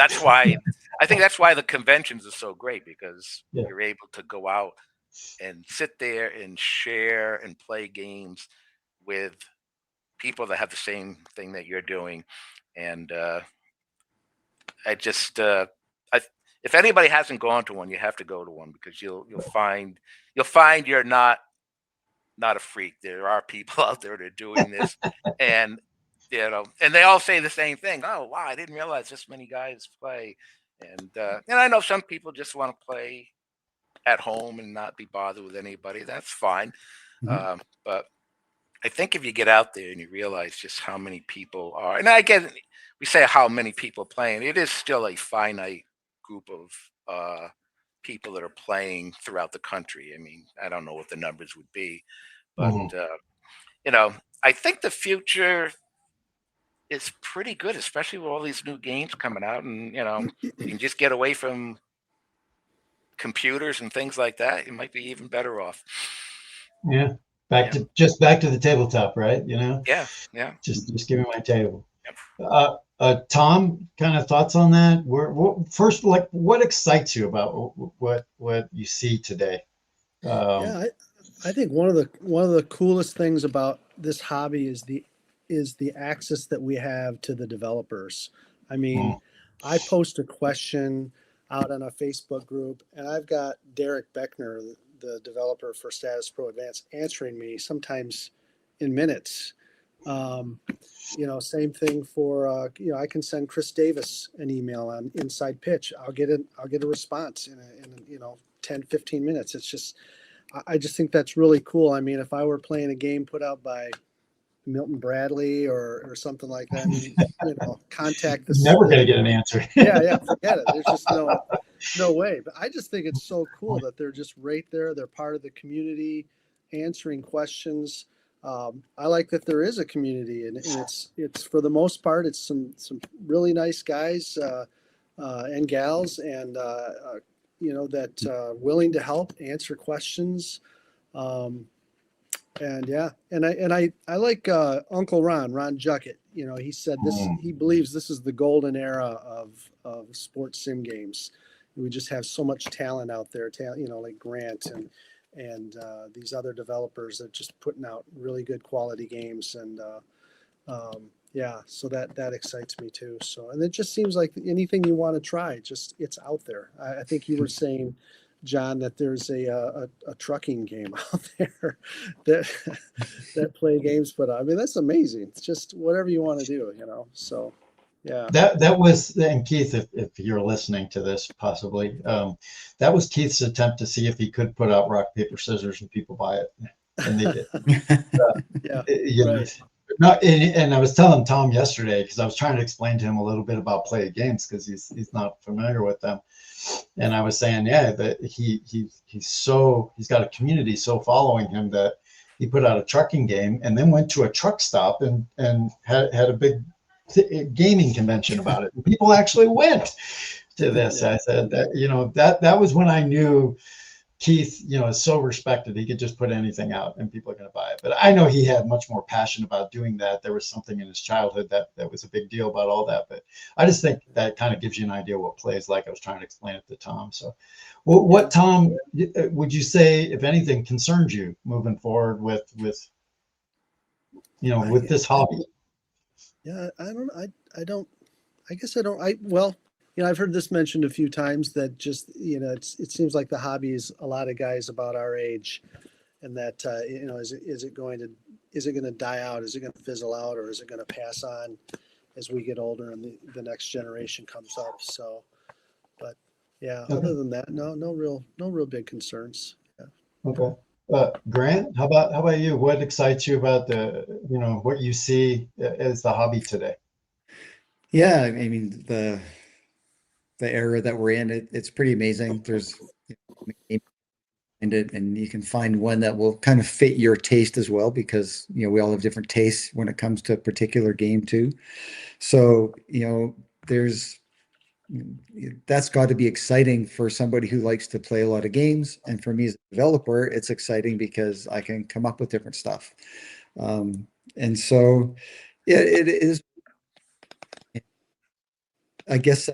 That's why I think that's why the conventions are so great, because Yeah. you're able to go out and sit there and share and play games with people that have the same thing that you're doing. And I just I if anybody hasn't gone to one, you have to go to one, because you'll find you're not a freak. There are people out there that are doing this, and and they all say the same thing. Oh wow, I didn't realize this many guys play. And I know some people just want to play at home and not be bothered with anybody. That's fine. Mhm. But I think if you get out there and you realize just how many people are, and I get we say how many people playing, it is still a finite group of people that are playing throughout the country. I mean, I don't know what the numbers would be, but Mhm. you know, I think the future is pretty good, especially with all these new games coming out, and you can just get away from computers and things like that. You might be even better off. Yeah. Yeah, Back to the tabletop, right? You know, yeah, yeah. just give me my table. Yep. Tom, kind of thoughts on that? First, like, what excites you about what you see today? Um, Yeah, I think one of the coolest things about this hobby is the access that we have to the developers. I mean, mm, I post a question out on a Facebook group, and I've got Derek Beckner, the developer for Status Pro Advanced, answering me sometimes in minutes. Um, same thing for I can send Chris Davis an email on Inside Pitch. I'll get a response in 10, 15 minutes. It's just I just think that's really cool. I mean, if I were playing a game put out by Milton Bradley or something like that, I mean, contact this. never gonna get an answer. Yeah, forget it. There's just no way. But I just think it's so cool that they're just right there. They're part of the community, answering questions. I like that there is a community, and it's for the most part, it's some really nice guys and gals, and that willing to help answer questions. Um, and yeah, and I like Uncle Ron Juckett. He said this. Mm, He believes this is the golden era of sports sim games. We just have so much talent out there. Like Grant and these other developers that are just putting out really good quality games. And yeah, so that excites me too. So, and it just seems like anything you want to try, just it's out there. I think you were saying, John, that there's a trucking game out there that that play games, but I mean that's amazing. It's just whatever you want to do. So yeah, that was, and Keith, if you're listening to this, possibly, that was Keith's attempt to see if he could put out rock paper scissors and people buy it, and they did. yeah, You know, right. no, and I was telling Tom yesterday, because I was trying to explain to him a little bit about play games, because he's not familiar with them, and I was saying, yeah, that he's got a community so following him that he put out a trucking game and then went to a truck stop and had a big gaming convention about it. And people actually went to this. Yeah, I said that, that was when I knew Keith, is so respected. He could just put anything out and people are going to buy it. But I know he had much more passion about doing that. There was something in his childhood that was a big deal about all that. But I just think that kind of gives you an idea what play is like. I was trying to explain it to Tom. So, what, Tom, would you say, if anything, concerns you moving forward with this hobby? yeah. I guess I don't. Well, I've heard this mentioned a few times that just it seems like the hobby is a lot of guys about our age, and that is it going to die out? Is it going to fizzle out, or is it going to pass on as we get older and the next generation comes up? So, but yeah, Okay. other than that, no real big concerns. Yeah. Okay. Grant, how about you? What excites you about what you see as the hobby today? Yeah, I mean the era that we're in, it's pretty amazing. There's in it, and you can find one that will kind of fit your taste as well, because we all have different tastes when it comes to a particular game too. So there's that's got to be exciting for somebody who likes to play a lot of games, and for me as a developer, it's exciting because I can come up with different stuff. And so yeah, it is. I guess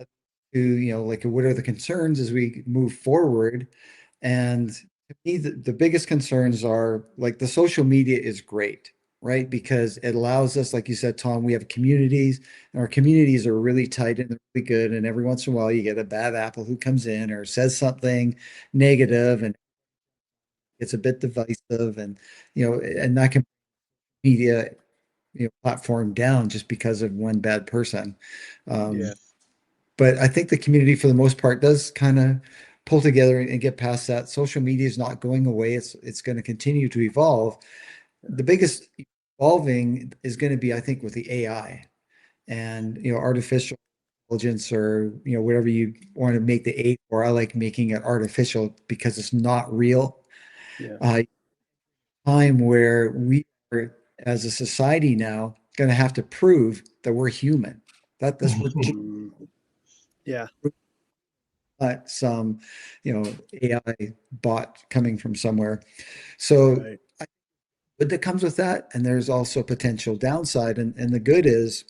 to, like, what are the concerns as we move forward? And to me, the biggest concerns are like the social media is great, right? Because it allows us, like you said, Tom, we have communities, and our communities are really tight and they're really good. And every once in a while, you get a bad apple who comes in or says something negative, and it's a bit divisive, and that can media platform down just because of one bad person. Um, Yeah. but I think the community, for the most part, does kind of pull together and get past that. Social media is not going away. It's going to continue to evolve. The biggest evolving is going to be, I think, with the AI and artificial intelligence, or whatever you want to make the A for. I like making it artificial because it's not real. Yeah. Time where we are, as a society now, going to have to prove that we're human. That's we're just Mm, yeah. not some, AI bot coming from somewhere. So Right. good that comes with that, and there's also potential downside. And the good is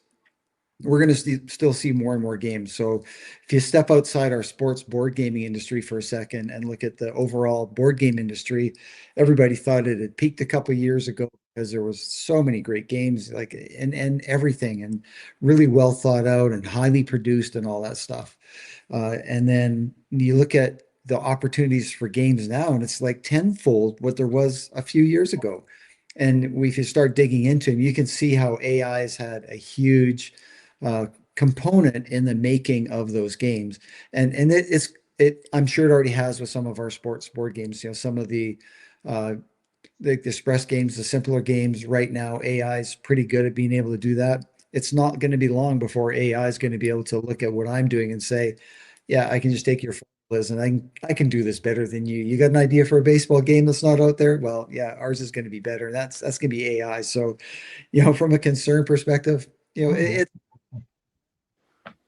we're going to still see more and more games. So if you step outside our sports board gaming industry for a second and look at the overall board game industry, everybody thought it had peaked a couple of years ago because there was so many great games, like and everything, and really well thought out and highly produced and all that stuff. And then you look at the opportunities for games now, and it's like tenfold what there was a few years ago. And if you start digging into them, you can see how AI has had a huge component in the making of those games. And I'm sure it already has with some of our sports board games. Some of uh, the express games, the simpler games right now, AI is pretty good at being able to do that. It's not going to be long before AI is going to be able to look at what I'm doing and say, yeah, I can just take your formulas and I can do this better than you. You got an idea for a baseball game that's not out there? Well, yeah, ours is going to be better. That's going to be AI. So, from a concern perspective,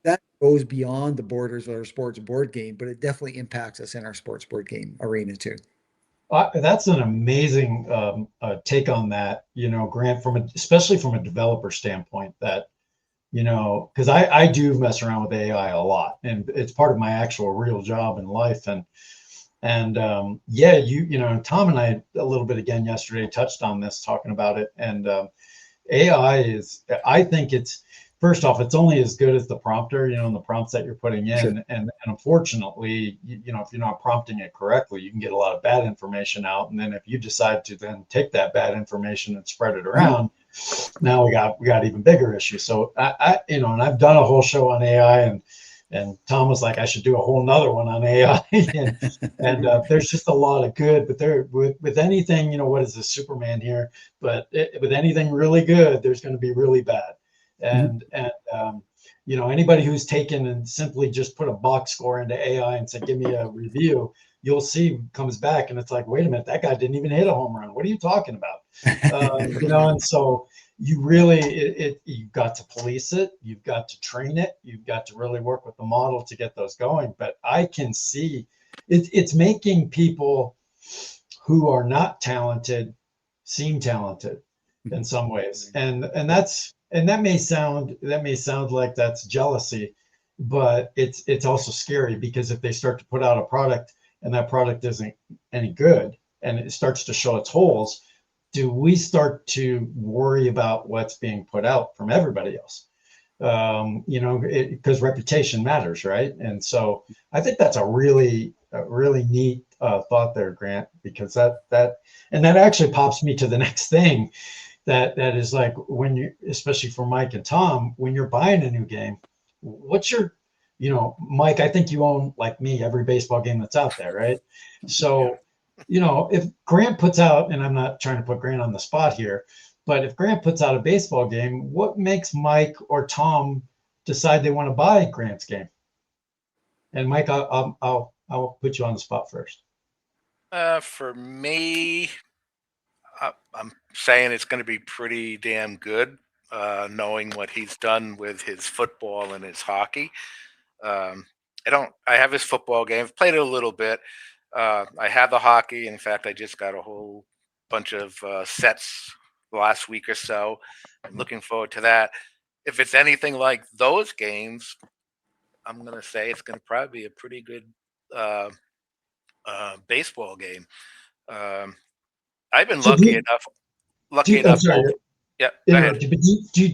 that goes beyond the borders of our sports board game, but it definitely impacts us in our sports board game arena too. That's an amazing take on that, Grant, especially from a developer standpoint, that, because I do mess around with AI a lot, and it's part of my actual real job in life. And yeah, Tom and I a little bit again yesterday touched on this, talking about it. And AI I think it's, first off, it's only as good as the prompter, and the prompts that you're putting Sure. in. And unfortunately, if you're not prompting it correctly, you can get a lot of bad information out. And then if you decide to then take that bad information and spread it around, now we got even bigger issues. So and I've done a whole show on AI, and Tom was like, I should do a whole nother one on AI. And there's just a lot of good, but there with anything, what is this Superman here? But with anything really good, there's going to be really bad. And anybody who's taken and simply just put a box score into AI and said, give me a review, you'll see comes back and it's like, wait a minute, that guy didn't even hit a home run. What are you talking about? And so you've got to police it, you've got to train it, you've got to really work with the model to get those going. But I can see it's making people who are not talented seem talented in some ways. And that may sound like that's jealousy, but it's also scary, because if they start to put out a product and that product isn't any good and it starts to show its holes, do we start to worry about what's being put out from everybody else? Because reputation matters, right? And so I think that's a really neat thought there, Grant, because that actually pops me to the next thing, that is like, when you, especially for Mike and Tom, when you're buying a new game, what's your, Mike, I think you own, like me, every baseball game that's out there, right? So, if Grant puts out, and I'm not trying to put Grant on the spot here, but if Grant puts out a baseball game, what makes Mike or Tom decide they want to buy Grant's game? And Mike, I'll put you on the spot first. For me, I'm saying it's going to be pretty damn good, knowing what he's done with his football and his hockey. Um, I have his football game. I've played it a little bit. I have the hockey. In fact, I just got a whole bunch of sets last week or so. I'm looking forward to that. If it's anything like those games, I'm going to say it's going to probably be a pretty good uh, baseball game. Um, I've been So lucky I'm enough. sorry to Yeah, go ahead. interrupt you, but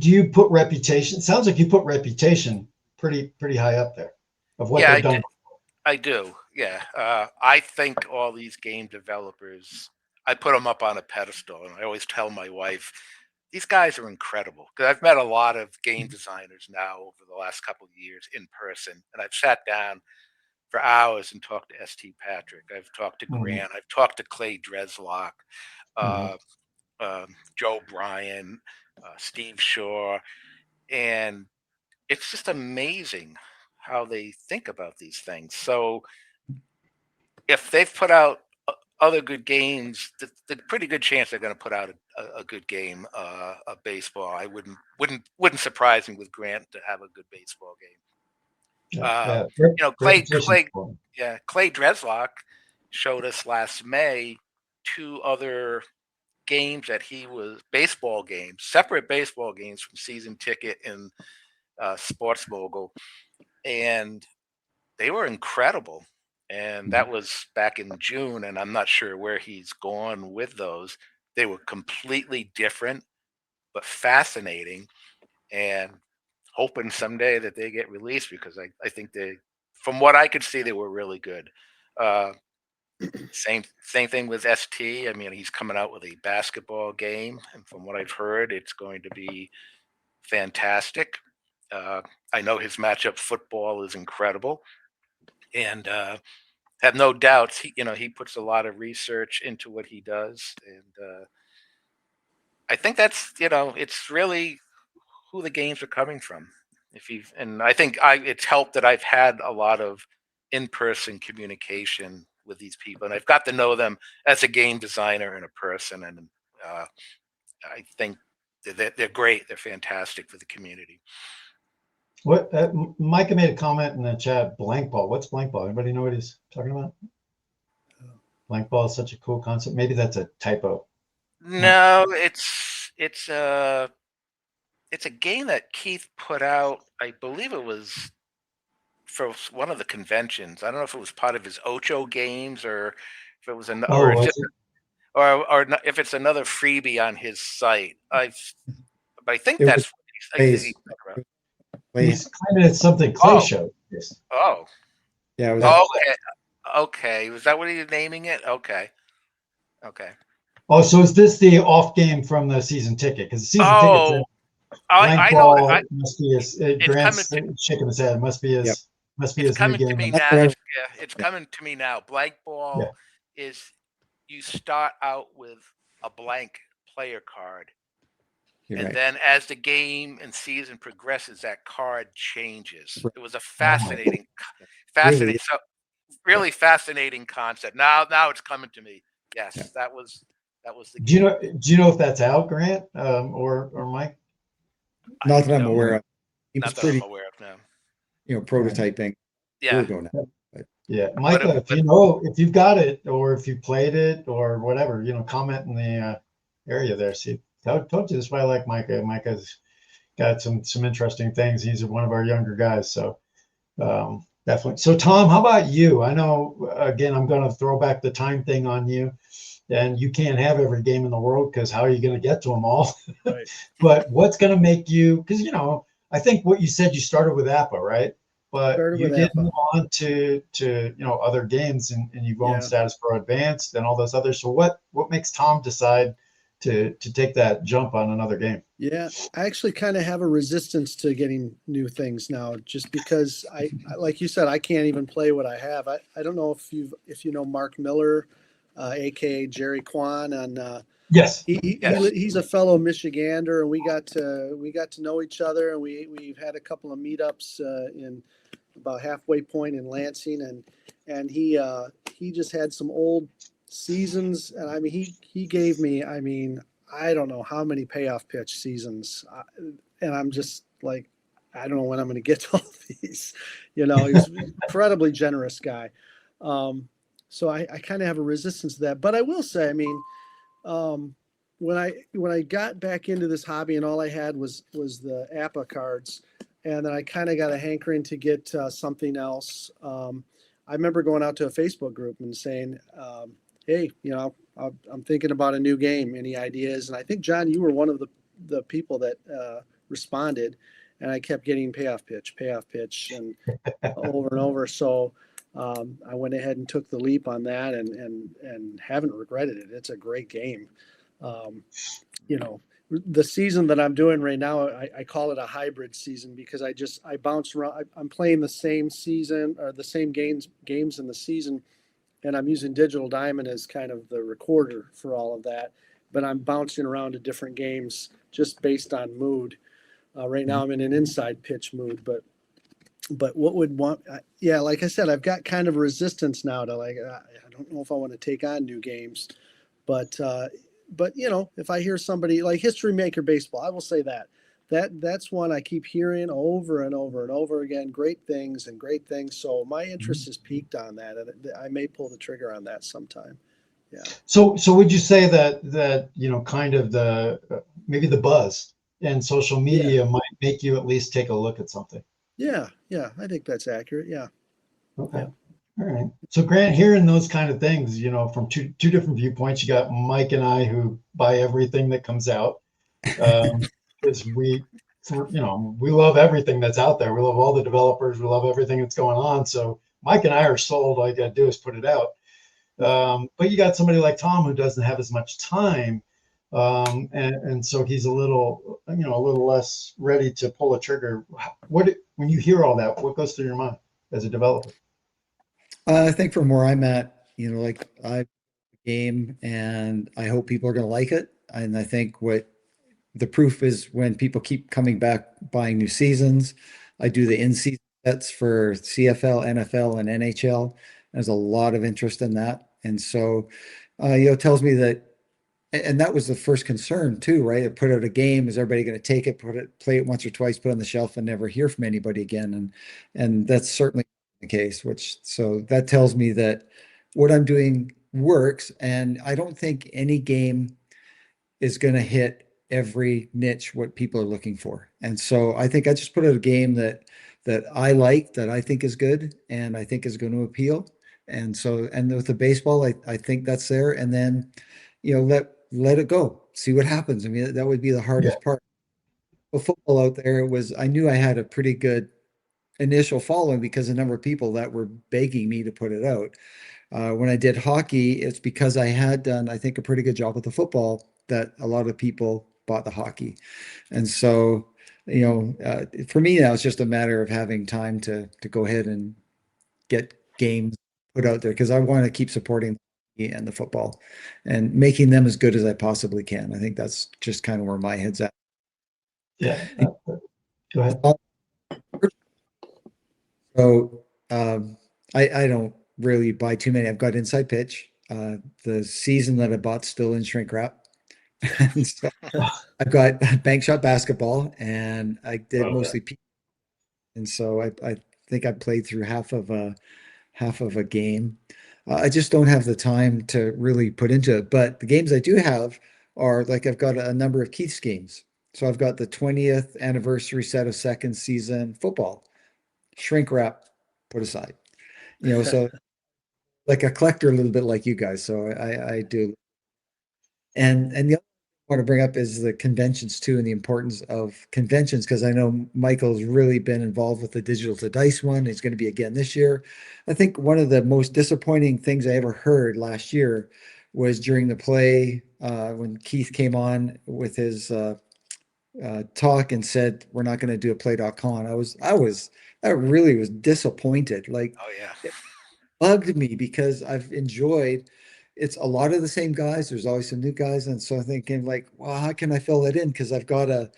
do you put reputation? Sounds like you put reputation pretty high up there of what Yeah, they've done. I do. Yeah. I think all these game developers, I put them up on a pedestal. And I always tell my wife, these guys are incredible. Because I've met a lot of game designers now over the last couple of years in person. And I've sat down for hours and talked to St. Patrick. I've talked to Mhm, Grant. I've talked to Clay Dreslock, mhm. uh, Joe Bryan, Steve Shaw. And it's just amazing how they think about these things. So if they've put out other good games, the pretty good chance they're going to put out a good game of baseball. I wouldn't surprise me with Grant to have a good baseball game. Yeah, Uh, yeah. Reputation. Clay Dreslock showed us last May two other games that he was baseball games, separate baseball games from Season Ticket and Sports Mogul, and they were incredible. And that was back in June, and I'm not sure where he's gone with those. They were completely different, but fascinating, and hoping someday that they get released because I think they, from what I could see, they were really good. Uh, same thing with ST. I mean, he's coming out with a basketball game, and from what I've heard, it's going to be fantastic. Uh, I know his matchup football is incredible, and have no doubts. He puts a lot of research into what he does, and I think that's it's really who the games are coming from. If you and I think it's helped that I've had a lot of in-person communication with these people, and I've got to know them as a game designer and a person, and uh, I think they're great. They're fantastic for the community. What Micah made a comment in the chat. Blank ball. What's blank ball? Anybody know what he's talking about? Blank ball is such a cool concept. Maybe that's a typo. No, it's a game that Keith put out. I believe it was for one of the conventions. I don't know if it was part of his Ocho games or if it was or Oh, it's was just if it's another freebie on his site. But I think It was that's what he's Clay's. talking about. Clay, he's kind of something Clay showed. Yes. Oh, yeah, it was oh, okay. Was that what he was naming it? Okay. Oh, so is this the off game from the season ticket? Because the season ticket said Oh, blank I know. ball must be his. It's coming Grant's shaking his head. Must be Yep. his new to me game. That's now. what I It's coming to me now. Blank Yeah. ball is you start out with a blank player card, You're and right. then as the game and season progresses, that card changes. Right. It was a Oh, Really, so really fascinating concept. Now it's coming to me. yeah. Yes, that was the Do you game. know? Do you know if that's out, Grant, or Mike? I Not that I'm don't, aware of. He was not that I'm pretty, aware of now. prototyping a year Yeah, ago now. But Yeah, but Micah, if you know, if you've got it, or if you played it, or whatever, comment in the area there. See, told you this is why I like Micah. Micah's got some interesting things. He's one of our younger guys, so definitely. So, Tom, how about you? I know, again, I'm going to throw back the time thing on you, and you can't have every game in the world because how are you going to get to them all? Right. But what's going to make you? Because I think what you said, you started with APA, right? But Started you with did APA. move on to other games, and you've owned Yeah. Status Pro Advanced and all those others. So what makes Tom decide to take that jump on another game? Yeah, I actually kind of have a resistance to getting new things now, just because like you said, I can't even play what I have. I don't know if you know Mark Miller, aka Jerry Kwan, and Yes, yes. he's a fellow Michigander, and we got to know each other, and we've had a couple of meetups in about halfway point in Lansing, and he just had some old seasons, and I mean he gave me, I mean, I don't know how many payoff pitch seasons, and I'm just like, I don't know when I'm going to get to all these. He's an incredibly generous guy. So I kind of have a resistance to that, but I will say, I mean, when I got back into this hobby and all I had was the APA cards, and then I kind of got a hankering to get something else. I remember going out to a Facebook group and saying, "Hey, I'm thinking about a new game. Any ideas?" And I think John, you were one of the people that responded, and I kept getting payoff pitch, and over and over. So I went ahead and took the leap on that, and haven't regretted it. It's a great game. Um, you know, the season that I'm doing right now, I call it a hybrid season because I bounce around. I'm playing the same season or the same games in the season, and I'm using Digital Diamond as kind of the recorder for all of that. But I'm bouncing around to different games just based on mood. Right now, I'm in an inside pitch mood, but what would want? Yeah, like I said, I've got kind of resistance now to like. I don't know if I want to take on new games, but if I hear somebody like History Maker Baseball, I will say that's one I keep hearing over and over and over again. Great things and great things. So my interest is peaked on that, and I may pull the trigger on that sometime. Yeah. So would you say that kind of maybe the buzz and social media might make you at least take a look at something? Yeah. I think that's accurate. Yeah. Okay. Yeah. All right. So Grant, hearing those kind of things, from two different viewpoints, you got Mike and I who buy everything that comes out. Because we love everything that's out there. We love all the developers. We love everything that's going on. So Mike and I are sold. All you got to do is put it out. But you got somebody like Tom who doesn't have as much time. And so he's a little less ready to pull a trigger. When you hear all that, what goes through your mind as a developer? I think from where I'm at, like I game and I hope people are going to like it. And I think what the proof is when people keep coming back buying new seasons. I do the in-season sets for CFL, NFL, and NHL. There's a lot of interest in that. And so, it tells me that, and that was the first concern too, right? I put out a game. Is everybody going to take it, play it once or twice, put it on the shelf and never hear from anybody again? And that's certainly the case, so that tells me that what I'm doing works. And I don't think any game is going to hit every niche what people are looking for. And so I think I just put out a game that I like, that I think is good, and I think is going to appeal. And so, and with the baseball, I think that's there. And then, let it go, see what happens. I mean, that would be the hardest part. Well, football out there I knew I had a pretty good initial following because the number of people that were begging me to put it out. When I did hockey, it's because I had done, I think, a pretty good job with the football that a lot of people bought the hockey. And so, for me now, it's just a matter of having time to go ahead and get games put out there because I want to keep supporting and the football and making them as good as I possibly can. I think that's just kind of where my head's at. Yeah. Go ahead. So I don't really buy too many. I've got inside pitch. The season that I bought still in shrink wrap. And so I've got bank shot basketball, and I did mostly. And so I think I played through half of a game. I just don't have the time to really put into it. But the games I do have are like I've got a number of Keith's games. So I've got the 20th anniversary set of second season football, shrink wrap, put aside. So like a collector, a little bit like you guys. So I do. And the other thing I want to bring up is the conventions too, and the importance of conventions, because I know Michael's really been involved with the digital to dice one. He's going to be again this year. I think one of the most disappointing things I ever heard last year was during the play when Keith came on with his talk and said, "We're not going to do a play.con." I really was disappointed. Like, Oh yeah. it bugged me because I've enjoyed. It's a lot of the same guys. There's always some new guys, and so I'm thinking like, well, how can I fill that in? Because I've got a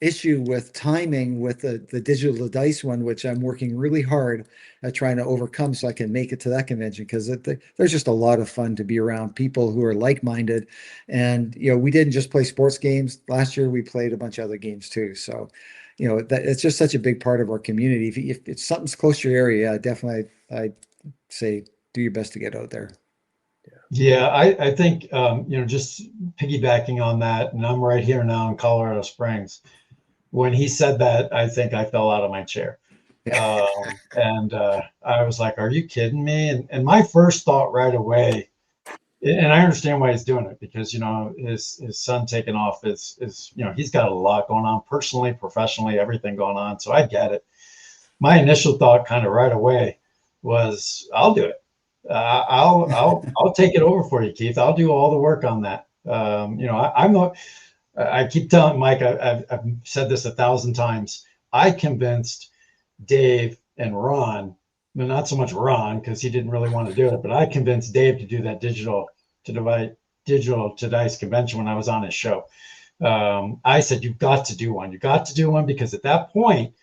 issue with timing with the digital dice one, which I'm working really hard at trying to overcome so I can make it to that convention because there's just a lot of fun to be around people who are like-minded. And, we didn't just play sports games. Last year, we played a bunch of other games too. So, that it's just such a big part of our community. If it's something's close to your area, definitely I'd say do your best to get out there. Yeah, I think, just piggybacking on that, and I'm right here now in Colorado Springs. when he said that, I think I fell out of my chair. And I was like, are you kidding me? And my first thought right away, and I understand why he's doing it, because, you know, his son taking off is, you know, he's got a lot going on personally, professionally, everything going on. So I get it. My initial thought kind of right away was, I'll do it. I'll take it over for you, Keith. I'll do all the work on that. You know, I'm not, I keep telling Mike, I've said this 1,000 times. I convinced Dave and Ron, well, not so much Ron because he didn't really want to do it, but I convinced Dave to do that digital to dice convention when I was on his show. I said, you've got to do one. You got to do one, because at that point,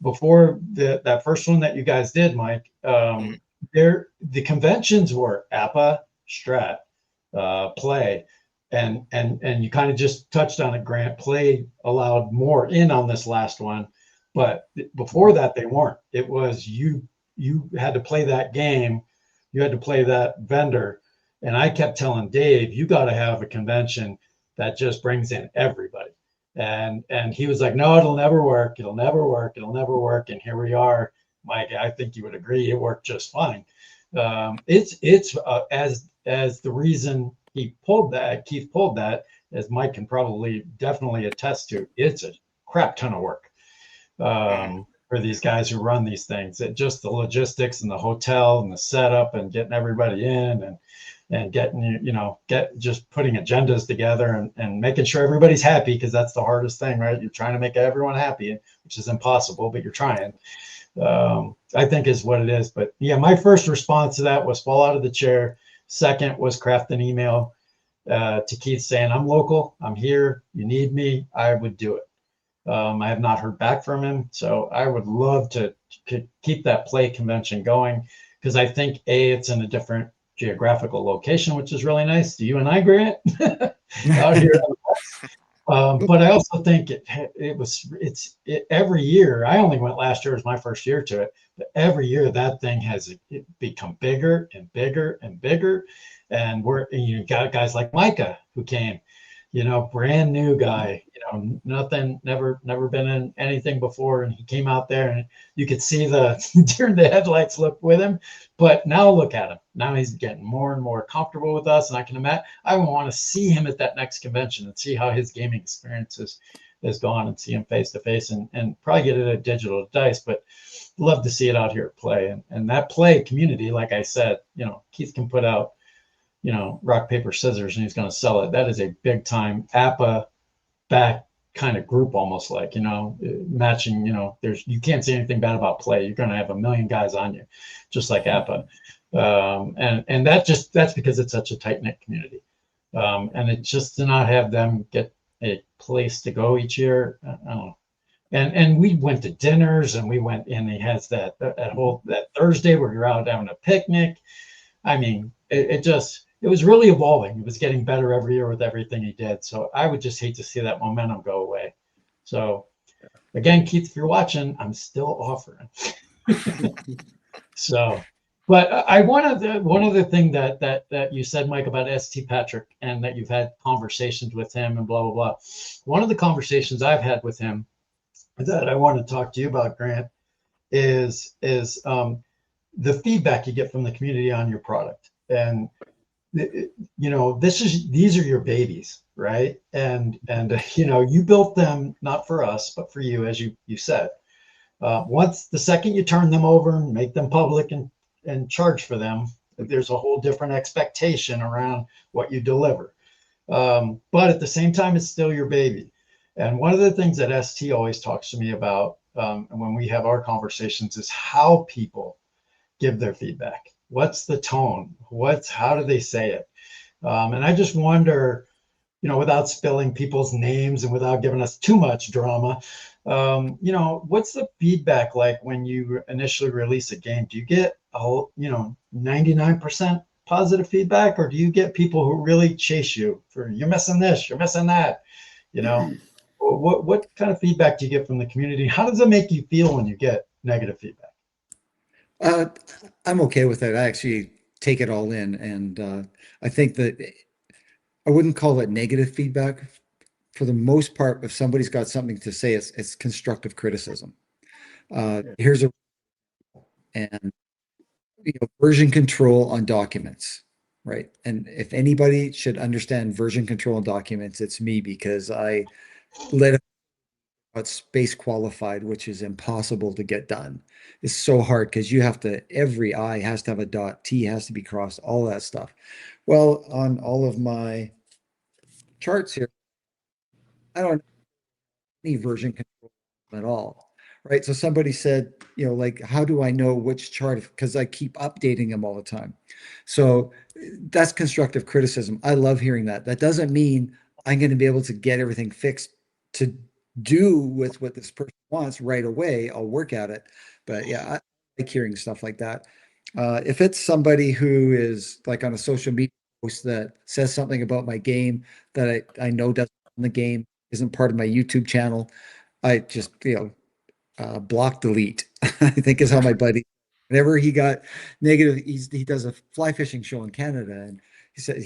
before that first one that you guys did, Mike, the conventions were APA, Strat, Play, and you kind of just touched on it, Grant. Play allowed more in on this last one, but before that they weren't. It was you had to play that game, you had to play that vendor, and I kept telling Dave, you got to have a convention that just brings in everybody. And he was like, no, it'll never work. It'll never work. It'll never work. And here we are, Mike. I think you would agree, it worked just fine. It's as the reason Keith pulled that, as Mike can probably definitely attest to. It's a crap ton of work for these guys who run these things. It just the logistics and the hotel and the setup and getting everybody in and getting, you know, just putting agendas together and making sure everybody's happy, because that's the hardest thing, right? You're trying to make everyone happy, which is impossible, but you're trying. I think is what it is. But yeah, my first response to that was fall out of the chair. Second was craft an email to Keith saying, I'm local, I'm here, you need me, I would do it. I have not heard back from him, so I would love to keep that Play convention going, because I think it's in a different geographical location, which is really nice. Do you and I, Grant, out here? But I also think it's every year. I only went last year, was my first year to it, but every year that thing has become bigger and bigger and bigger. And you got guys like Micah who came, you know, brand new guy, you know, nothing, never been in anything before, and he came out there and you could see the deer in the headlights look with him. But now look at him. Now he's getting more and more comfortable with us, and I can imagine I want to see him at that next convention and see how his gaming experience is gone, and see him face to face, and probably get it at Digital Dice. But love to see it out here at Play, and that Play community, like I said, you know, Keith can put out, you know, rock, paper, scissors, and he's going to sell it. That is a big time APA back kind of group, almost like, you know, matching, you know, you can't say anything bad about Play. You're going to have a million guys on you, just like APA. And that's because it's such a tight knit community. And it just to not have them get a place to go each year. I don't know. And we went to dinners, and we went, and he has that Thursday where you're out having a picnic. I mean, it was really evolving. It was getting better every year with everything he did. So I would just hate to see that momentum go away. So again, Keith, if you're watching, I'm still offering. So, but one other thing that you said, Mike, about ST Patrick, and that you've had conversations with him and blah, blah, blah. One of the conversations I've had with him that I want to talk to you about, Grant, is the feedback you get from the community on your product. And you know, these are your babies, right? And you know, you built them not for us, but for you, as you said. Once the second you turn them over and make them public and charge for them, there's a whole different expectation around what you deliver. But at the same time, it's still your baby. And one of the things that ST always talks to me about when we have our conversations is how people give their feedback. What's the tone? How do they say it? And I just wonder, you know, without spilling people's names and without giving us too much drama, you know, what's the feedback like when you initially release a game? Do you get 99% positive feedback, or do you get people who really chase you for you're missing this, you're missing that? You know, what kind of feedback do you get from the community? How does it make you feel when you get negative feedback? I'm okay with it. I actually take it all in, and I think that I wouldn't call it negative feedback for the most part, if somebody's got something to say, it's constructive criticism. Here's a and version control on documents, right? And if anybody should understand version control on documents, it's me, because I let what's space qualified, which is impossible to get done. It's so hard because you have to, every I has to have a dot, T has to be crossed, all that stuff. Well, on all of my charts here, I don't have any version control at all. Right. So somebody said, like, how do I know which chart? Because I keep updating them all the time. So that's constructive criticism. I love hearing that. That doesn't mean I'm going to be able to get everything fixed to do with what this person wants right away. I'll work at it. But yeah, I like hearing stuff like that. If it's somebody who is like on a social media post that says something about my game that I know doesn't on the game, isn't part of my YouTube channel, I just, block delete, I think is how my buddy, whenever he got negative, he does a fly fishing show in Canada. And he said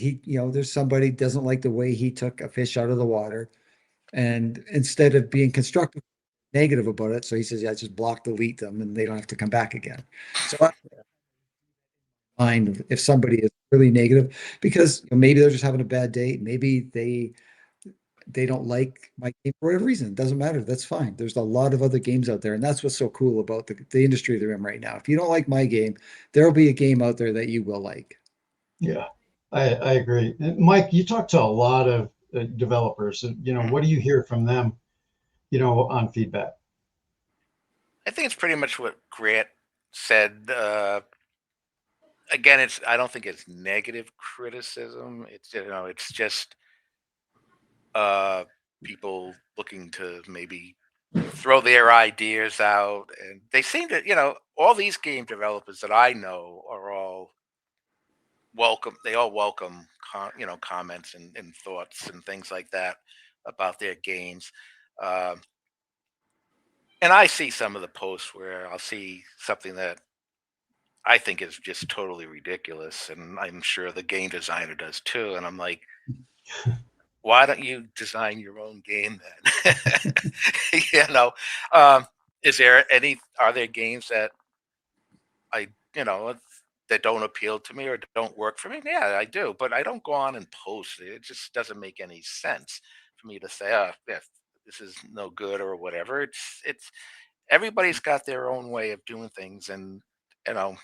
there's somebody doesn't like the way he took a fish out of the water. And instead of being constructive, negative about it. So he says, yeah, just block delete them and they don't have to come back again. So I find if somebody is really negative, because maybe they're just having a bad day. Maybe they don't like my game for whatever reason. It doesn't matter. That's fine. There's a lot of other games out there. And that's what's so cool about the industry they're in right now. If you don't like my game, there'll be a game out there that you will like. Yeah, I agree. Mike, you talk to a lot of developers. What do you hear from them, on feedback? I think it's pretty much what Grant said. Again, I don't think it's negative criticism. It's just people looking to maybe throw their ideas out, and they seem to, all these game developers that I know are all welcome. They all welcome, comments and thoughts and things like that about their games. Um, and I see some of the posts where I'll see something that I think is just totally ridiculous, and I'm sure the game designer does too. And I'm like, why don't you design your own game then? you know, um, are there games that I, that don't appeal to me or don't work for me? Yeah, I do, but I don't go on and post it. It just doesn't make any sense for me to say, oh, yeah, this is no good or whatever. It's everybody's got their own way of doing things, and you know,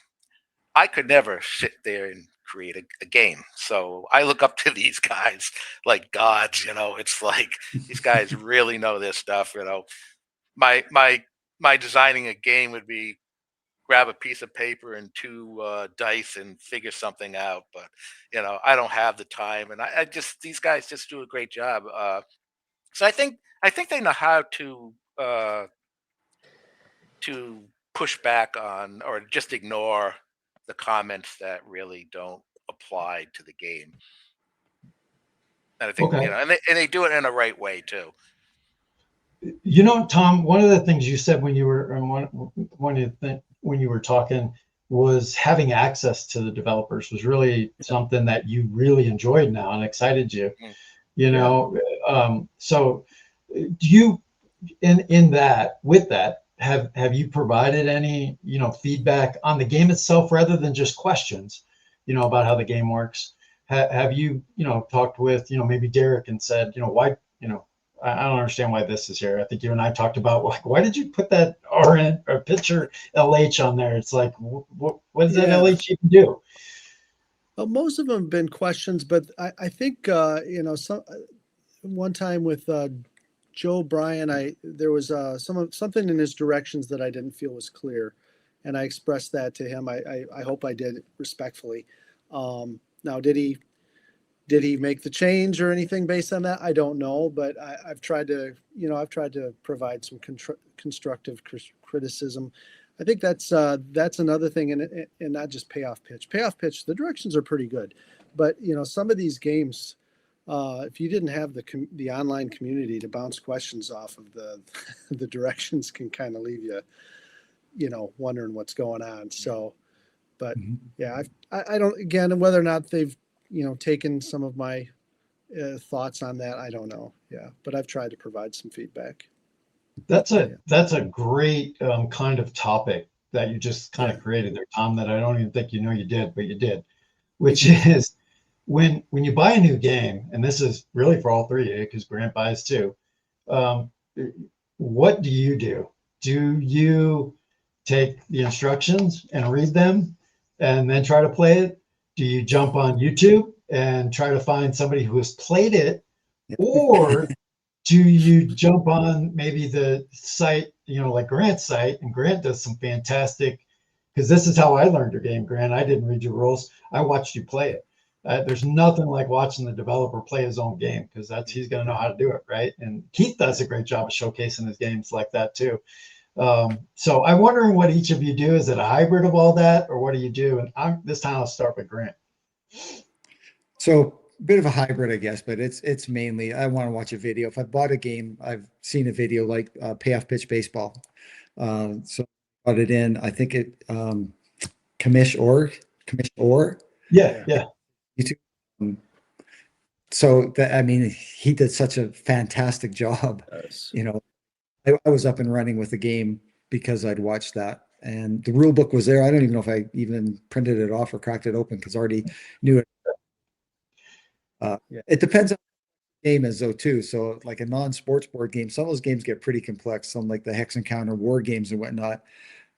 I could never sit there and create a game. So I look up to these guys like gods. It's like these guys really know their stuff. My designing a game would be grab a piece of paper and two dice and figure something out. But I don't have the time, and I just these guys just do a great job. So I think they know how to push back on or just ignore the comments that really don't apply to the game. And I think Okay. and they do it in a right way too. Tom, one of the things you said when you were when you were talking was having access to the developers was really something that you really enjoyed now and excited you. Mm. So do you in that with that have you provided any feedback on the game itself rather than just questions about how the game works? Have you talked with maybe Derek and said why I don't understand why this is here. I think you and I talked about why did you put that RN or picture LH on there? It's like what does that LH even do? Well, most of them have been questions, but I think one time with Joe Bryan, there was something in his directions that I didn't feel was clear, and I expressed that to him. I hope I did respectfully. Now, did he make the change or anything based on that? I don't know, but I've tried to provide some constructive criticism. I think that's another thing, and not just payoff pitch. Payoff pitch, the directions are pretty good, but some of these games, if you didn't have the online community to bounce questions off of the directions, can kind of leave you wondering what's going on. So, but yeah, I don't, again, whether or not they've taken some of my thoughts on that, I don't know. Yeah, but I've tried to provide some feedback. That's Yeah. a great kind of topic that you just kind of created there, Tom, that I don't even think you know you did, but you did, which is when you buy a new game, and this is really for all three of you because Grant buys too. Um, what do you do? Do you take the instructions and read them and then try to play it? Do you jump on YouTube and try to find somebody who has played it? Or do you jump on maybe the site, like Grant's site, and Grant does some fantastic, because this is how I learned your game, Grant. I didn't read your rules. I watched you play it. There's nothing like watching the developer play his own game because he's going to know how to do it, right? And Keith does a great job of showcasing his games like that too. So I'm wondering what each of you do. Is it a hybrid of all that, or what do you do? And this time I'll start with Grant. So a bit of a hybrid, I guess, but it's mainly I want to watch a video. If I bought a game, I've seen a video like payoff pitch baseball. So I brought it in. I think it Commish or Yeah. YouTube. So that, I mean, he did such a fantastic job. Yes. I was up and running with the game because I'd watched that, and the rule book was there. I don't even know if I even printed it off or cracked it open because I already knew it. It depends on the game as though too. So like a non-sports board game, some of those games get pretty complex. Some like the Hex Encounter war games and whatnot.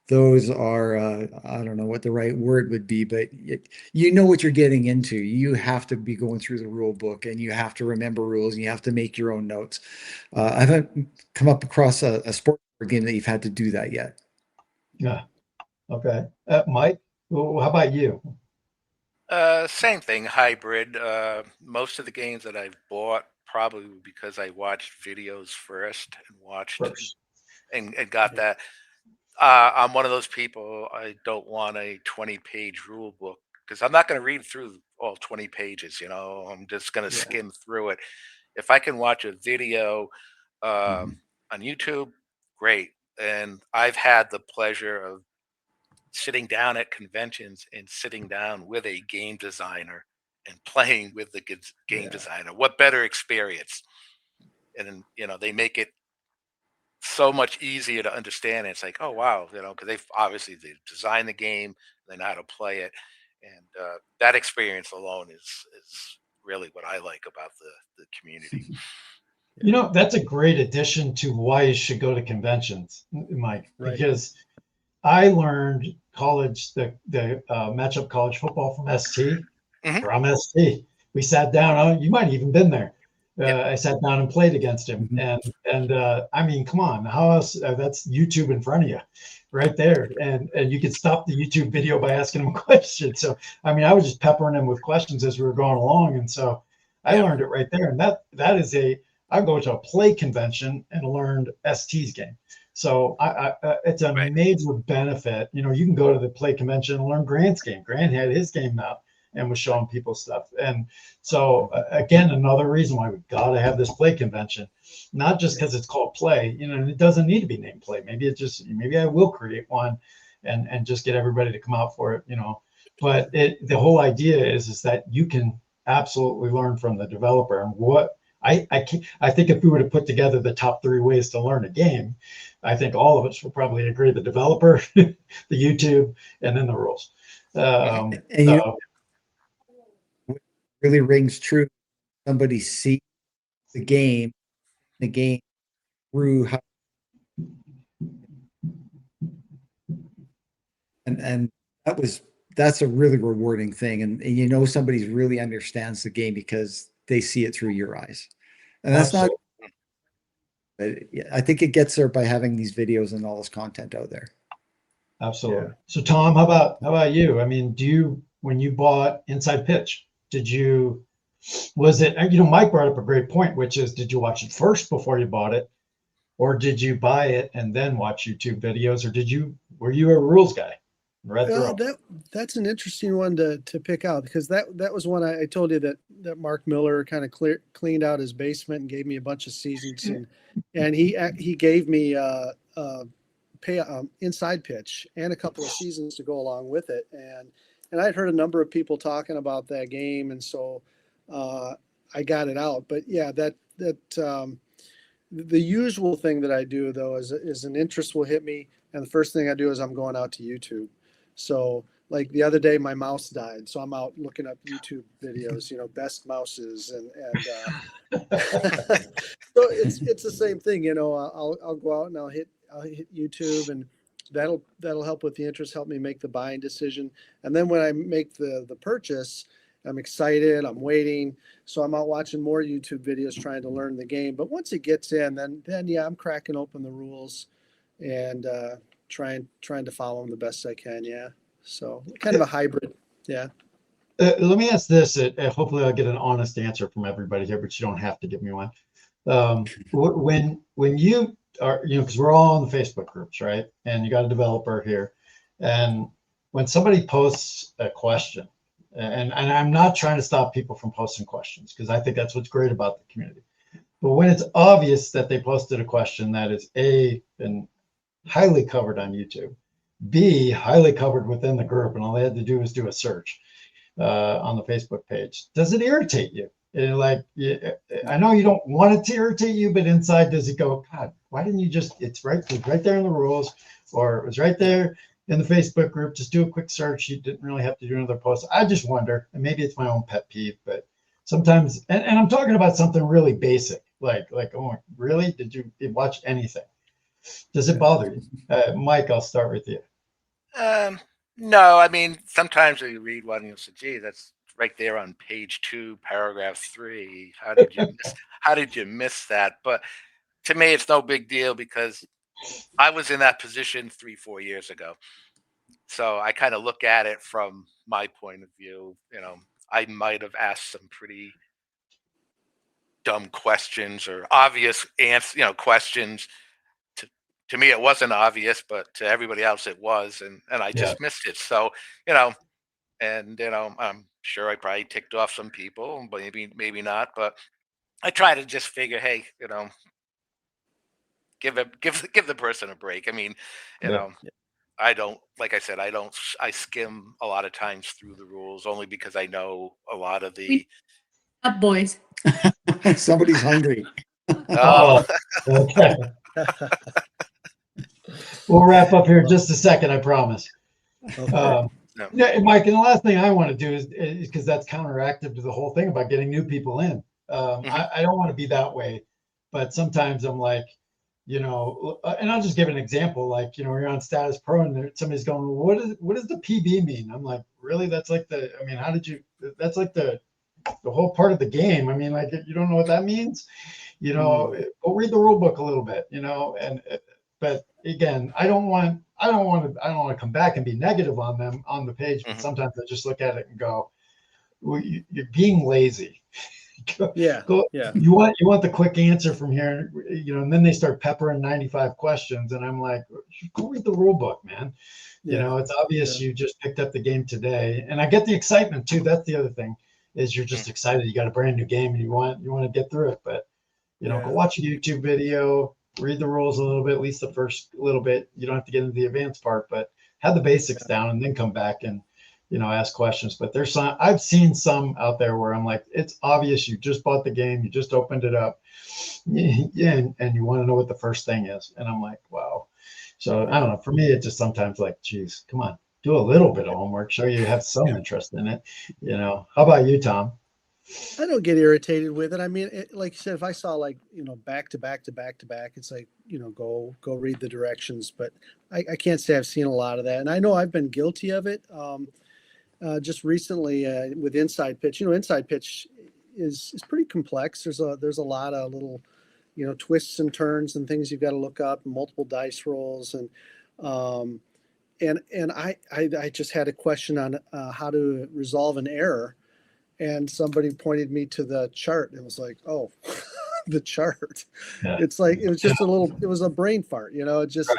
Those are I don't know what the right word would be, but you know what you're getting into. You have to be going through the rule book, and you have to remember rules, and you have to make your own notes. I haven't come up across a sport board game that you've had to do that yet. Yeah. Okay. Mike, how about you? Same thing, hybrid. Most of the games that I've bought probably because I watched videos first and watched First. and got that. I'm one of those people. I don't want a 20-page rule book because I'm not going to read through all 20 pages. I'm just going to skim through it. If I can watch a video on YouTube, great. And I've had the pleasure of sitting down at conventions and sitting down with a game designer and playing with the game designer. What better experience? And they make it so much easier to understand. It's like, oh wow, because they designed the game, they know how to play it, and that experience alone is really what I like about the community. That's a great addition to why you should go to conventions, Mike, Right. because I learned the matchup college football from ST. From ST. We sat down. You might have even been there. I sat down and played against him, and I mean, come on, how else? That's YouTube in front of you, right there, and you could stop the YouTube video by asking him a question. So I mean, I was just peppering him with questions as we were going along, and so I learned it right there. And that is I go to a play convention and learned ST's game. So it's a major benefit. You can go to the play convention and learn Grant's game. Grant had his game out and was showing people stuff. And so again, another reason why we've got to have this play convention, not just because it's called play, and it doesn't need to be named play. Maybe I will create one and just get everybody to come out for it, but the whole idea is that you can absolutely learn from the developer. And what I think if we were to put together the top 3 ways to learn a game, I think all of us would probably agree: the developer, the YouTube, and then the rules. Really rings true. Somebody see the game through how, and that's a really rewarding thing. And somebody really understands the game because they see it through your eyes. And that's not, I think it gets there by having these videos and all this content out there. Absolutely. Yeah. So Tom, how about you? I mean, when you bought Inside Pitch, was it, Mike brought up a great point, which is, did you watch it first before you bought it? Or did you buy it and then watch YouTube videos? Or were you a rules guy? That's an interesting one to pick out, because that was one I told you that Mark Miller kind of cleaned out his basement and gave me a bunch of seasons, and he gave me Inside Pitch and a couple of seasons to go along with it, and I'd heard a number of people talking about that game, and so I got it out. But yeah, the usual thing that I do though is an interest will hit me, and the first thing I do is I'm going out to YouTube. So like the other day, my mouse died, so I'm out looking up YouTube videos, best mouses, and so it's the same thing, I'll go out and I'll hit YouTube, and that'll help with the interest, help me make the buying decision, and then when I make the purchase, I'm excited, I'm waiting, so I'm out watching more YouTube videos trying to learn the game. But once it gets in, then yeah, I'm cracking open the rules and trying to follow them the best I can. Yeah, so kind of a hybrid. Yeah. Let me ask this. Hopefully, I'll get an honest answer from everybody here, but you don't have to give me one. When you are, because we're all in the Facebook groups, right? And you got a developer here, and when somebody posts a question, and I'm not trying to stop people from posting questions, because I think that's what's great about the community. But when it's obvious that they posted a question that is been highly covered on YouTube, B, highly covered within the group, and all they had to do was do a search on the Facebook page, does it irritate you? I know you don't want it to irritate you, but inside, does it go, God, why didn't you it's right there in the rules, or it was right there in the Facebook group, just do a quick search. You didn't really have to do another post. I just wonder, and maybe it's my own pet peeve, but sometimes, and I'm talking about something really basic, like, oh, really? Did you watch anything? Does it bother you? Mike, I'll start with you. No, I mean, sometimes when you read one, you'll say, gee, that's right there on page 2, paragraph 3. How did you miss that? But to me, it's no big deal, because I was in that position 3-4 years ago. So I kind of look at it from my point of view. I might have asked some pretty dumb questions or obvious questions. To me, it wasn't obvious, but to everybody else, it was, and I just missed it. So, I'm sure I probably ticked off some people, but maybe not. But I try to just figure, hey, give the person a break. I mean, you Yeah. know, I don't, like I said, I skim a lot of times through the rules only because I know a lot of the. Up, boys. Somebody's hungry. Oh, Okay. We'll wrap up here in just a second, I promise. Okay. no. Yeah, Mike, and the last thing I want to do is because that's counteractive to the whole thing about getting new people in. I don't want to be that way, but sometimes I'm like, and I'll just give an example. Like, you're on Status Pro and somebody's going, well, what does the PB mean? I'm like, really? That's like how did you? That's like the whole part of the game. I mean, like, you don't know what that means. Go read the rule book a little bit. But again, I don't want to come back and be negative on them on the page. But sometimes I just look at it and go, well, you're being lazy. Yeah. You want the quick answer from here, and then they start peppering 95 questions, and I'm like, go read the rule book, man. It's obvious you just picked up the game today, and I get the excitement too. That's the other thing, is you're just excited. You got a brand new game, and you want to get through it. But go watch a YouTube video, read the rules a little bit, at least the first little bit. You don't have to get into the advanced part, but have the basics down, and then come back and ask questions. But there's I've seen some out there where I'm like, it's obvious you just bought the game, you just opened it up, and you want to know what the first thing is. And I'm like, wow. So I don't know. For me, it's just sometimes like, geez, come on, do a little bit of homework, show you have some interest in it. How about you, Tom? I don't get irritated with it. I mean, like you said, if I saw back to back to back to back, it's like, go read the directions. But I can't say I've seen a lot of that. And I know I've been guilty of it. Just recently with Inside Pitch. Inside Pitch is pretty complex. There's a lot of little, twists and turns and things you've got to look up, and multiple dice rolls, and I just had a question on how to resolve an error, and somebody pointed me to the chart and was like, oh, the chart. Yeah. It's like, it was just it was a brain fart, just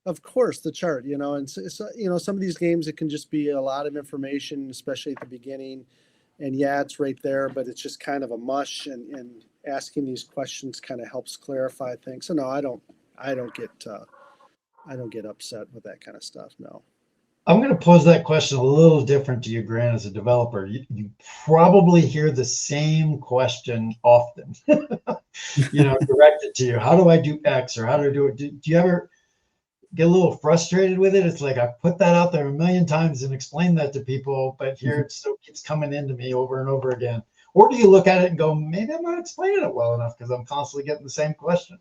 of course the chart, and so, some of these games, it can just be a lot of information, especially at the beginning, and it's right there, but it's just kind of a mush, and asking these questions kind of helps clarify things. So no, I don't get upset with that kind of stuff. No. I'm going to pose that question a little different to you, Grant, as a developer. You probably hear the same question often, directed to you. How do I do X or how do I do it? Do you ever get a little frustrated with it? It's like I put that out there a million times and explained that to people, but here it still keeps coming into me over and over again. Or do you look at it and go, maybe I'm not explaining it well enough because I'm constantly getting the same question?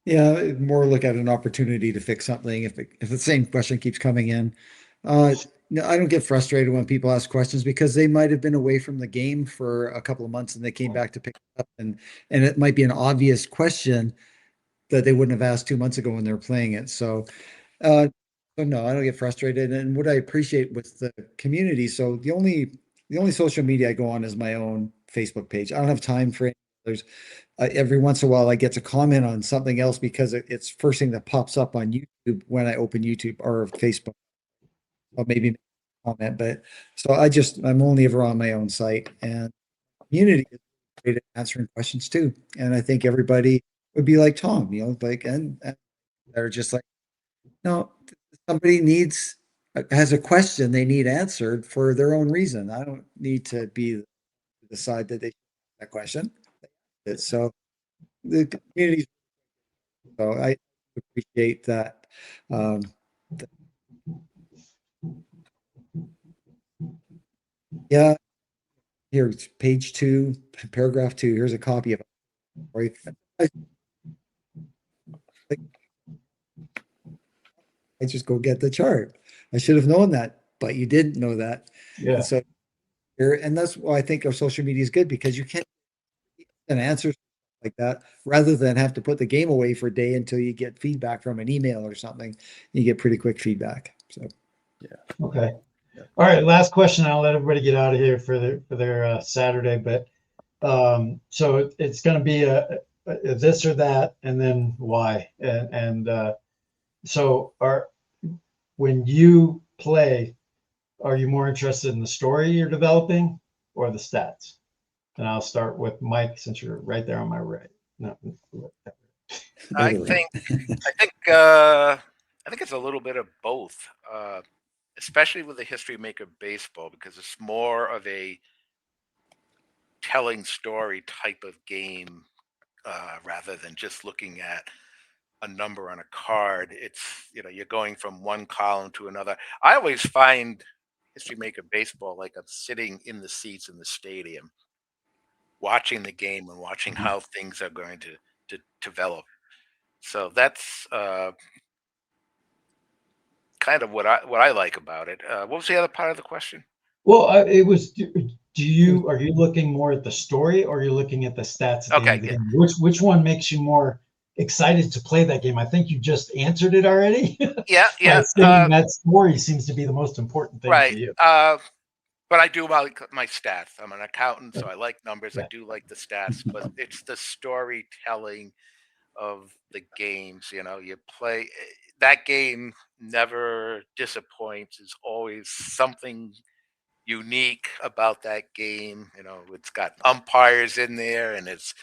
Yeah, more look at an opportunity to fix something if the same question keeps coming in. No, I don't get frustrated when people ask questions because they might have been away from the game for a couple of months and they came back to pick it up, and it might be an obvious question that they wouldn't have asked 2 months ago when they were playing it. Uh, so no, I don't get frustrated. And what I appreciate with the community, so the only social media I go on is my own Facebook page. I don't have time for any others. Every once in a while, I get to comment on something else because it's first thing that pops up on YouTube when I open YouTube or Facebook. Or maybe comment, but so I'm only ever on my own site, and community is great at answering questions too. And I think everybody would be like Tom, like and they're just like, no, somebody has a question they need answered for their own reason. I don't need to be the side that they that question. So the community, so I appreciate that. Um, yeah, here's page 2, paragraph 2. Here's a copy of it. Right? I just go get the chart. I should have known that, but you didn't know that. Yeah. And so and that's why I think our social media is good because you can an answer like that rather than have to put the game away for a day until you get feedback from an email or something. You get pretty quick feedback. So Okay. All right. Last question. I'll let everybody get out of here for their Saturday. But so it's going to be a this or that, and then why. And so when you play, are you more interested in the story you're developing or the stats? And I'll start with Mike since you're right there on my right. No. I think I think I think it's a little bit of both, especially with the History Maker baseball because it's more of a telling story type of game rather than just looking at a number on a card. It's you're going from one column to another. I always find History Maker baseball like I'm sitting in the seats in the stadium, watching the game and watching how things are going to develop. So that's kind of what I like about it. What was the other part of the question? Well, it was. Are you looking more at the story or are you looking at the stats at the end Okay, of the yeah, game? Which one makes you more excited to play that game? I think you just answered it already. yeah, By yeah. saying that story seems to be the most important thing for Right. you. But I do like my stats. I'm an accountant, so I like numbers. I Yeah. do like the stats, but it's the storytelling of the games. You play that game never disappoints. There's always something unique about that game. It's got umpires in there, and there's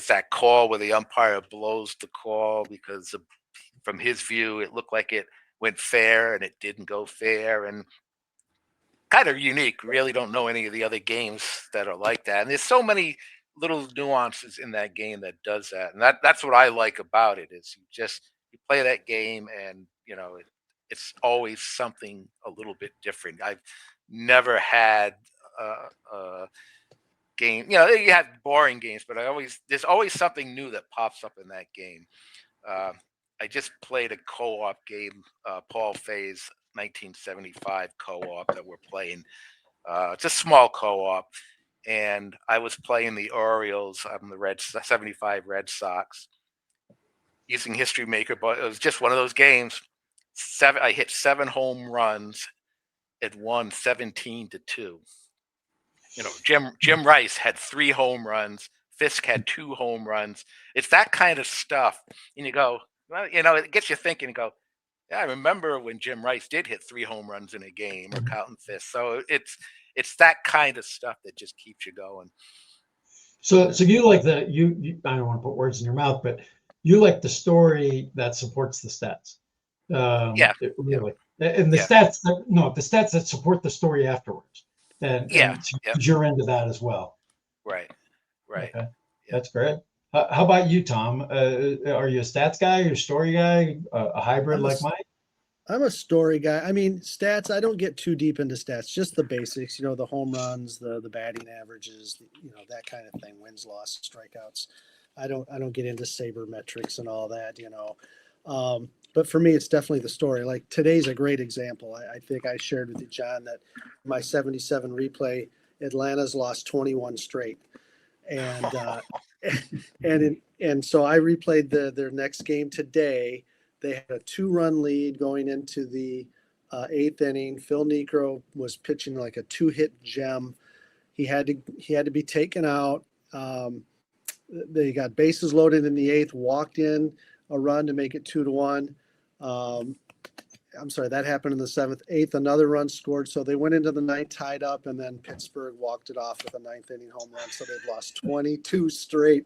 that call where the umpire blows the call because from his view, it looked like it went fair and it didn't go fair, and kind of unique. Really don't know any of the other games that are like that. And there's so many little nuances in that game that does that. And that's what I like about it is you play that game and it's always something a little bit different. I've never had a game, you have boring games, but there's always something new that pops up in that game. Uh, I just played a co-op game, Paul Fay's 1975 co-op that we're playing. It's a small co-op, and I was playing the Orioles. I'm the 75 Red Sox using History Maker, but it was just one of those games. I hit 7 home runs. It won 17-2. Jim Rice had 3 home runs. Fisk had 2 home runs. It's that kind of stuff, and you go, well, it gets you thinking. You go, yeah, I remember when Jim Rice did hit 3 home runs in a game, or Carlton Fisk. So it's that kind of stuff that just keeps you going. So you like I don't want to put words in your mouth, but you like the story that supports the stats. Yeah, Really. And the Yeah. stats, the stats that support the story afterwards. Yeah. And so Yeah. you're into that as well. Right. Right. Okay, Yeah. that's great. How about you, Tom? Are you a stats guy? Are you a story guy? A hybrid I'm a, like Mike? I'm a story guy. I mean, stats, I don't get too deep into stats, just the basics, the home runs, the batting averages, that kind of thing, wins, losses, strikeouts. I don't get into sabermetrics and all that. But for me, it's definitely the story. Like today's a great example. I think I shared with you, John, that my 77 replay, Atlanta's lost 21 straight. And and so I replayed their next game today. They had a 2-run lead going into the eighth inning. Phil Niekro was pitching like a 2-hit gem. He had to be taken out. They got bases loaded in the eighth. Walked in a run to make it 2-1. I'm sorry, that happened in the seventh. Eighth, another run scored. So they went into the ninth tied up, and then Pittsburgh walked it off with a ninth inning home run. So they've lost 22 straight.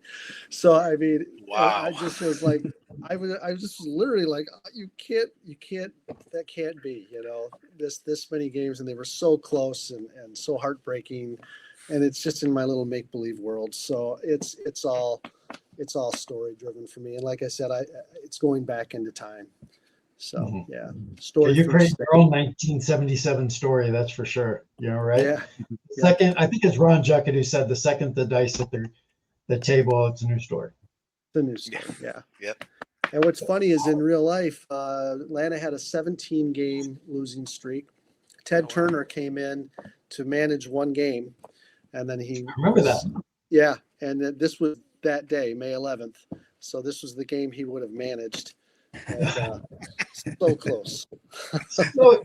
So, I mean, Wow. I just was like, I was just literally like, you can't, that can't be, this many games. And they were so close and so heartbreaking. And it's just in my little make-believe world. So it's all story driven for me. And like I said, it's going back into time. So yeah, story. You for each create your own 1977 story, that's for sure. Right? Yeah. Second, I think it's Ron Juckett who said the second the dice hit the table, it's a new story. The new story. Yeah. Yep. And what's funny is in real life, Atlanta had a 17-game losing streak. Ted Turner came in to manage one game, and then I remember that. Yeah, and this was that day, May 11th. So this was the game he would have managed. And, so close. So,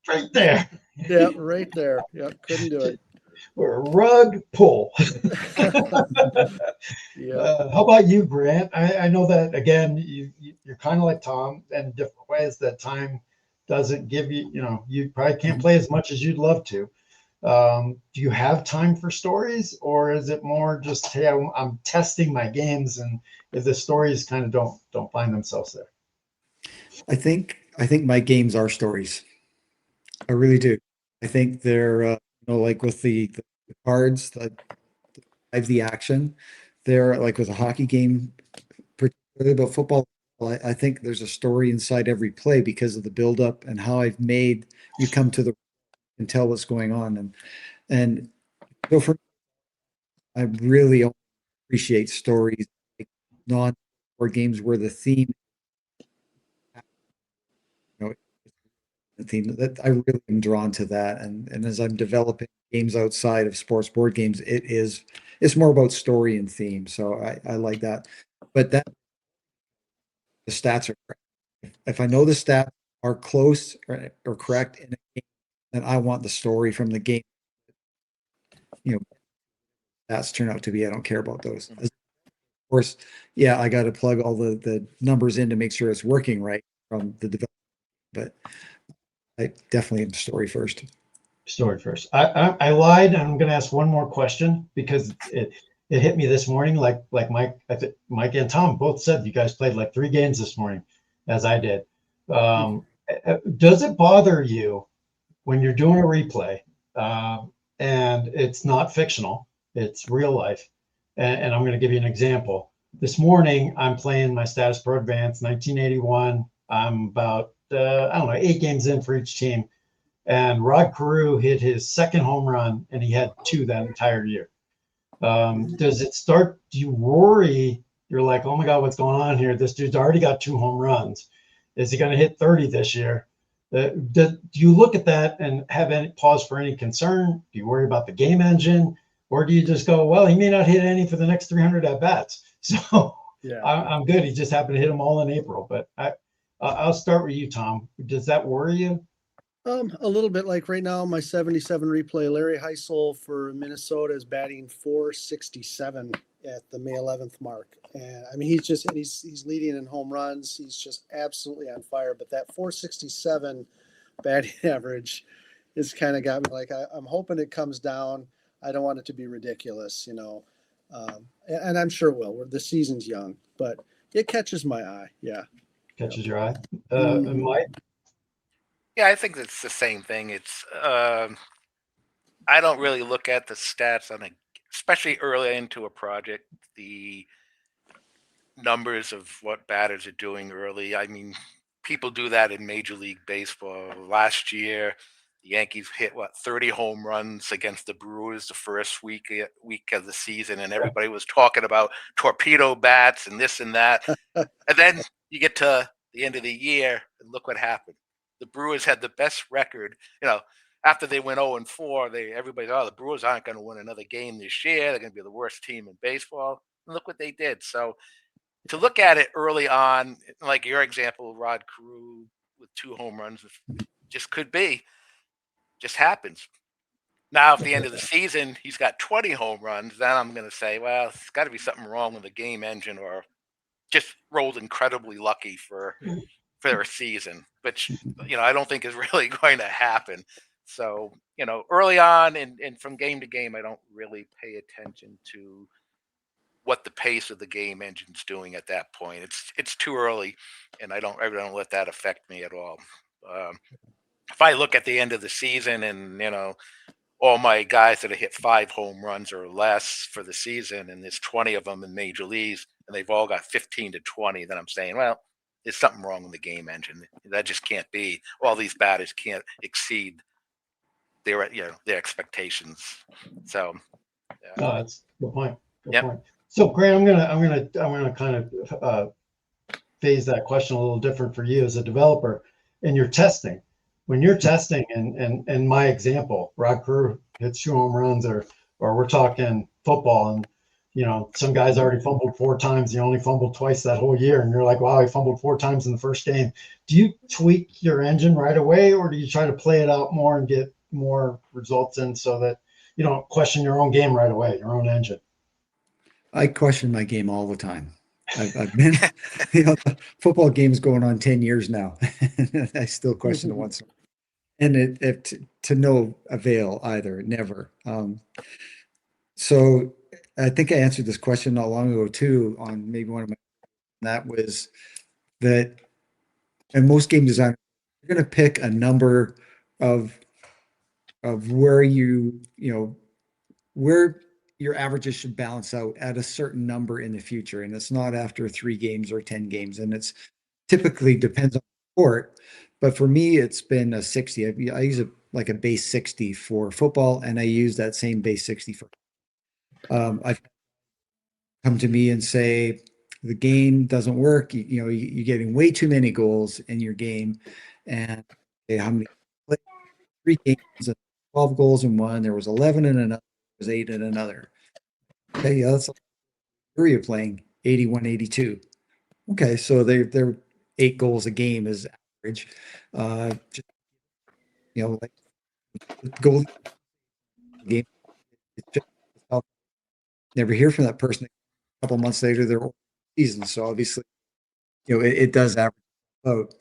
right there. Yeah, right there. Yeah, couldn't do it. Rug pull. Yeah. How about you, Grant? I know that again. You're kind of like Tom in different ways. That time doesn't give you. You probably can't play as much as you'd love to. Do you have time for stories, or is it more just, hey, I'm testing my games, and if the stories kind of don't find themselves there? I think my games are stories. I really do. I think they're like with the cards that drive the action. They're like with a hockey game, particularly about football. I think there's a story inside every play because of the buildup and how I've made you come to the and tell what's going on. And so for I really appreciate stories, like non-board games where the theme, you know, the theme that I really am drawn to that. And as I'm developing games outside of sports board games, it's more about story and theme. So I like that. But that the stats are correct. If I know the stats are close or correct in a game, then I want the story from the game. Stats turn out to be, I don't care about those. Of course, yeah, I got to plug all the numbers in to make sure it's working right from the development. But I definitely am story first. Story first. I lied, and I'm going to ask one more question because it hit me this morning. Like Mike, Mike and Tom both said you guys played like 3 games this morning, as I did. Does it bother you when you're doing a replay and it's not fictional, it's real life? And I'm going to give you an example. This morning, I'm playing my Status Pro Advance 1981. I'm about, 8 games in for each team. And Rod Carew hit his second home run, and he had 2 that entire year. Do you worry? You're like, oh my God, what's going on here? This dude's already got 2 home runs. Is he going to hit 30 this year? Do you look at that and have any pause for any concern? Do you worry about the game engine? Or do you just go, well, he may not hit any for the next 300 at bats. So Yeah. I'm good. He just happened to hit them all in April. But I'll start with you, Tom. Does that worry you? A little bit. Like right now, my 77 replay, Larry Heisel for Minnesota is batting 467 at the May 11th mark. And I mean, he's leading in home runs. He's just absolutely on fire. But that 467 batting average has kind of got me like, I'm hoping it comes down. I don't want it to be ridiculous, and I'm sure it will. The season's young, but it catches my eye. Yeah. Catches your eye. Mhm. Mike? Yeah, I think it's the same thing. I don't really look at the stats on a, especially early into a project, the numbers of what batters are doing early. I mean, people do that in Major League Baseball. Last year, the Yankees hit what 30 home runs against the Brewers the first week of the season, and everybody was talking about torpedo bats and this and that. And then you get to the end of the year, and look what happened. The Brewers had the best record. After they went 0-4, everybody thought, oh, the Brewers aren't going to win another game this year. They're going to be the worst team in baseball. And look what they did. So to look at it early on, like your example, Rod Carew with 2 home runs, just could be, just happens. Now, at the end of the season, he's got 20 home runs. Then I'm going to say, well, it's got to be something wrong with the game engine, or just rolled incredibly lucky for a season, which I don't think is really going to happen. So early on and from game to game, I don't really pay attention to what the pace of the game engine's doing at that point. It's too early, and I don't let that affect me at all. Um, if I look at the end of the season and all my guys that have hit 5 home runs or less for the season, and there's 20 of them in major leagues, and they've all got 15 to 20, then I'm saying, well, there's something wrong with the game engine. That just can't be. All these batters can't exceed their expectations. So, No, that's a good point. Good yep. point. So, Grant, I'm gonna kind of phase that question a little different for you as a developer. And you're testing. When you're testing, and my example, Rod Carew hits 2 home runs, or we're talking football, and some guys already fumbled 4 times. He only fumbled twice that whole year, and you're like, wow, he fumbled 4 times in the first game. Do you tweak your engine right away, or do you try to play it out more and get more results in so that you don't question your own game right away, your own engine? I question my game all the time. I've been, football games going on 10 years now. I still question it once. And it to no avail either, never. So I think I answered this question not long ago too, on maybe one of my, that was that, and most game designers, you're going to pick a number of where where your averages should balance out at a certain number in the future. And it's not after 3 games or 10 games. And it's typically depends on the sport. But for me, it's been a 60. I use like a base 60 for football, and I use that same base 60 for. I've come to me and say the game doesn't work. You're getting way too many goals in your game, and okay, how many? 3 games, 12 goals in one. There was 11 in another. There was 8 in another. Okay, yeah, that's where you're playing 81, 82. Okay, so they're 8 goals a game is average. Just, like goal game. It's just, I'll never hear from that person. A couple months later, they're season. So obviously, it does average out.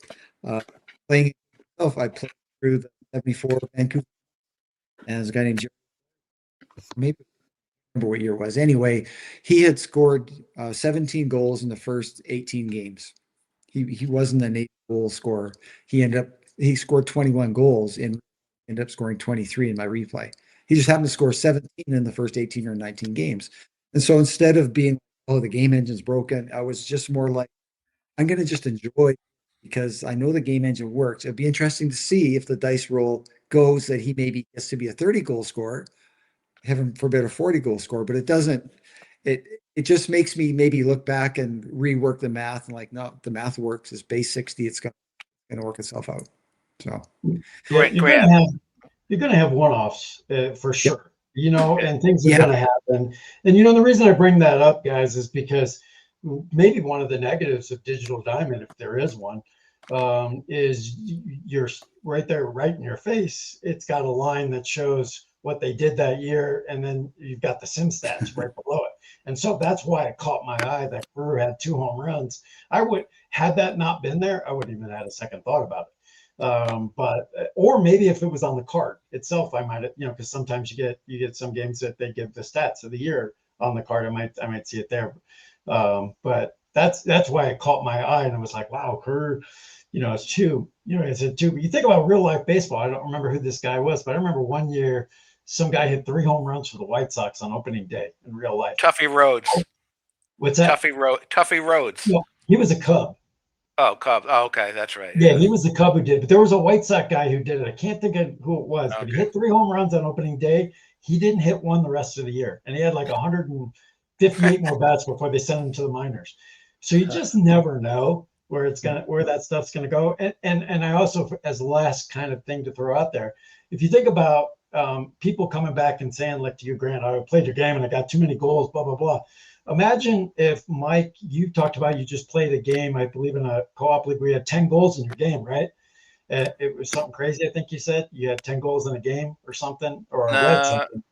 Playing itself, I played through the 74 Vancouver, and there's a guy named Jerry, maybe I remember what year it was. Anyway, he had scored 17 goals in the first 18 games. He wasn't an 8-goal scorer. He scored 21 goals and ended up scoring 23 in my replay. He just happened to score 17 in the first 18 or 19 games. And so instead of being, oh, the game engine's broken, I was just more like, I'm going to just enjoy it because I know the game engine works. It'd be interesting to see if the dice roll goes that he maybe gets to be a 30-goal scorer, heaven forbid a 40-goal scorer, but it doesn't. It just makes me maybe look back and rework the math and like, no, the math works. It's base 60. It's going to work itself out. So Yeah, Grant. you're gonna have one-offs for sure. And things are Yeah. gonna happen. And the reason I bring that up, guys, is because maybe one of the negatives of Digital Diamond, if there is one, is you're right there, right in your face. It's got a line that shows what they did that year, and then you've got the sim stats right below it. And so that's why it caught my eye that Brewer had 2 home runs. Had that not been there, I wouldn't even had a second thought about it. Or maybe if it was on the card itself, I might, because sometimes you get some games that they give the stats of the year on the card. I might see it there. But that's why it caught my eye, and it was like, wow, it's 2. you know, it's a two. But you think about real life baseball. I don't remember who this guy was, but I remember one year some guy hit 3 home runs for the White Sox on opening day in real life. Tuffy Rhodes. What's that? Tuffy Rhodes. No, he was a Cub. Oh, Cubs. Oh, okay, that's right. Yeah, he was the Cub who did, but there was a White Sox guy who did it. I can't think of who it was, but he Okay. hit 3 home runs on opening day. He didn't hit one the rest of the year, and he had like 158 more bats before they sent him to the minors. So you just never know where that stuff's gonna go. And I also, as the last kind of thing to throw out there, if you think about people coming back and saying, like to you, Grant, I played your game and I got too many goals, blah blah blah. Imagine if, Mike, you talked about you just played a game, I believe, in a co-op league where you had 10 goals in your game, right? It was something crazy. I think you said you had 10 goals in a game or something, or I read No, something.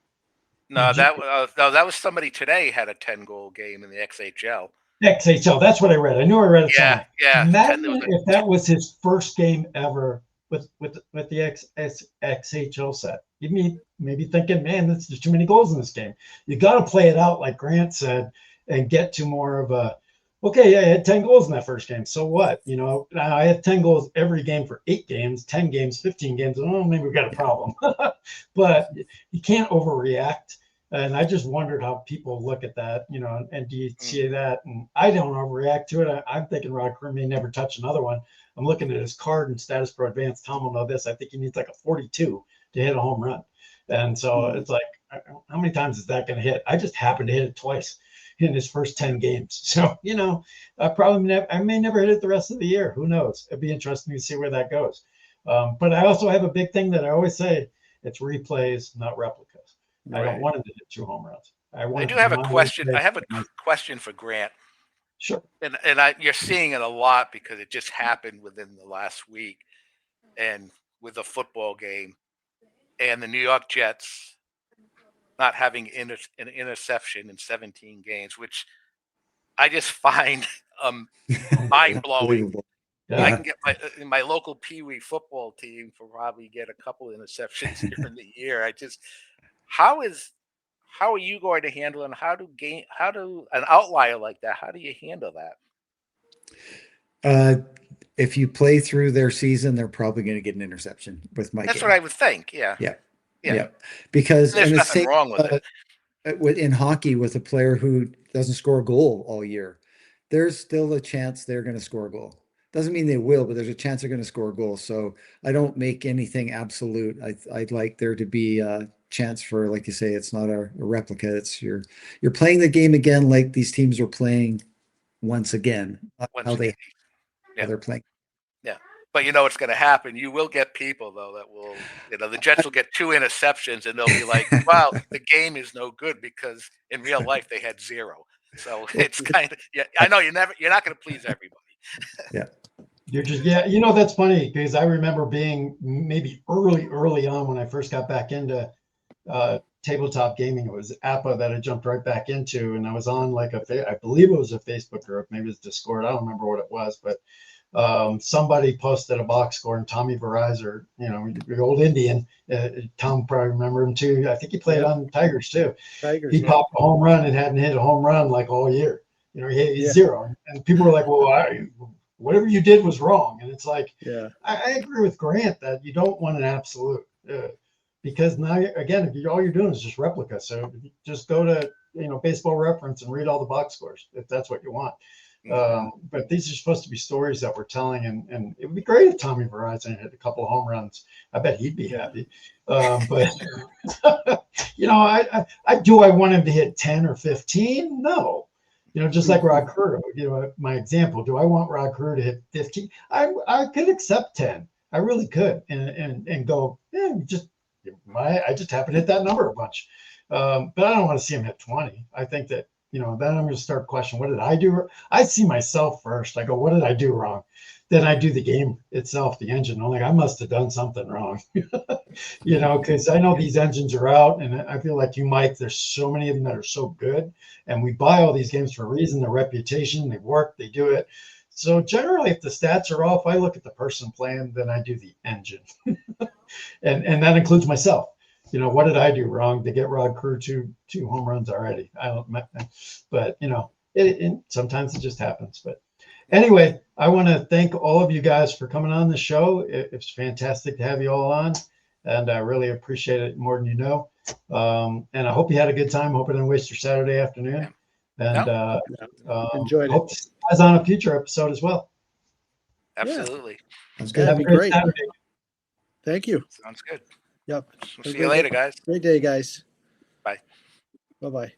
no, Did you- that was somebody today had a 10-goal game in the XHL. XHL, that's what I read. I knew I read it Yeah, somewhere. yeah. Imagine if that was his first game ever with the XHL set. You maybe thinking, man, there's too many goals in this game. You got to play it out like Grant said and get to more of a, okay, yeah, I had 10 goals in that first game. So what? You know, I have 10 goals every game for 8 games, 10 games, 15 games. Oh, maybe we've got a problem. But you can't overreact. And I just wondered how people look at that, you know, and do you see that? And I don't overreact to it. I'm thinking Rod Kerr may never touch another one. I'm looking at his card and status pro advanced. Tom will know this. I think he needs like a 42 to hit a home run. And so it's like, how many times is that going to hit? I just happened to hit it twice in his first 10 games. So, you know, I may never hit it the rest of the year. Who knows? It'd be interesting to see where that goes. But I also have a big thing that I always say, it's replays, not replicas. I don't want him to hit 2 home runs. I do have a question. I have a question for Grant. Sure. And you're seeing it a lot because it just happened within the last week, and with the football game and the New York Jets not having an interception in 17 games, which I just find mind blowing. Yeah. I can get my local Pee Wee football team for probably get a couple interceptions during the year. How are you going to handle it? And how do an outlier like that? How do you handle that? If you play through their season, they're probably going to get an interception with my That's game. what I would think. Yeah. Yeah. Because there's nothing wrong with it. In hockey, with a player who doesn't score a goal all year, there's still a chance they're going to score a goal. Doesn't mean they will, but there's a chance they're going to score a goal. So I don't make anything absolute. I'd like there to be a chance for, like you say, it's not a replica. It's you're playing the game again, like these teams are playing once again. How they're playing. Yeah. But you know what's going to happen. You will get people, though, that will, the Jets will get 2 interceptions and they'll be like, wow, the game is no good because in real life they had 0. So it's kind of, I know you're not going to please everybody. Yeah. You know, that's funny because I remember being maybe early on when I first got back into tabletop gaming. It was Abbott that I jumped right back into, and I was on like I believe it was a Facebook group, maybe it's Discord. I don't remember what it was, but somebody posted a box score, and Tommy Verizon, you know, the old Indian, Tom probably remember him too. I think he played on Tigers too. He popped a home run and hadn't hit a home run like all year. You know, he hit 0, and people were like, "Well, whatever you did was wrong." And it's like, I agree with Grant that you don't want an absolute, because now again, if all you're doing is just replica. So just go to Baseball Reference and read all the box scores if that's what you want. But these are supposed to be stories that we're telling, and it would be great if Tommy Verizon hit a couple of home runs. I bet he'd be happy. But do I want him to hit 10 or 15? No. Just like Rod Kerr, my example, do I want Rod Kerr to hit 15? I could accept 10. I really could, and go, I just happen to hit that number a bunch. But I don't want to see him hit 20. I think that, then I'm going to start questioning, what did I do? I see myself first. I go, what did I do wrong? Then I do the game itself, the engine. I'm like, I must have done something wrong, because I know these engines are out, and I feel like you, Mike, there's so many of them that are so good, and we buy all these games for a reason. Their reputation, they work, they do it. So generally, if the stats are off, I look at the person playing, then I do the engine, and that includes myself. What did I do wrong to get Rod Kerr two home runs already? But sometimes it just happens. But Anyway, I want to thank all of you guys for coming on the show. It's fantastic to have you all on, and I really appreciate it more than you know. And I hope you had a good time. Hope I didn't waste your Saturday afternoon. And Enjoyed hope it. to see you guys on a future episode as well. Absolutely. That's Yeah, good. that'd Have be a great great. Saturday. Thank you. Sounds good. Yep. We'll Have a see you great later, day. guys. Great day, guys. Bye. Bye-bye.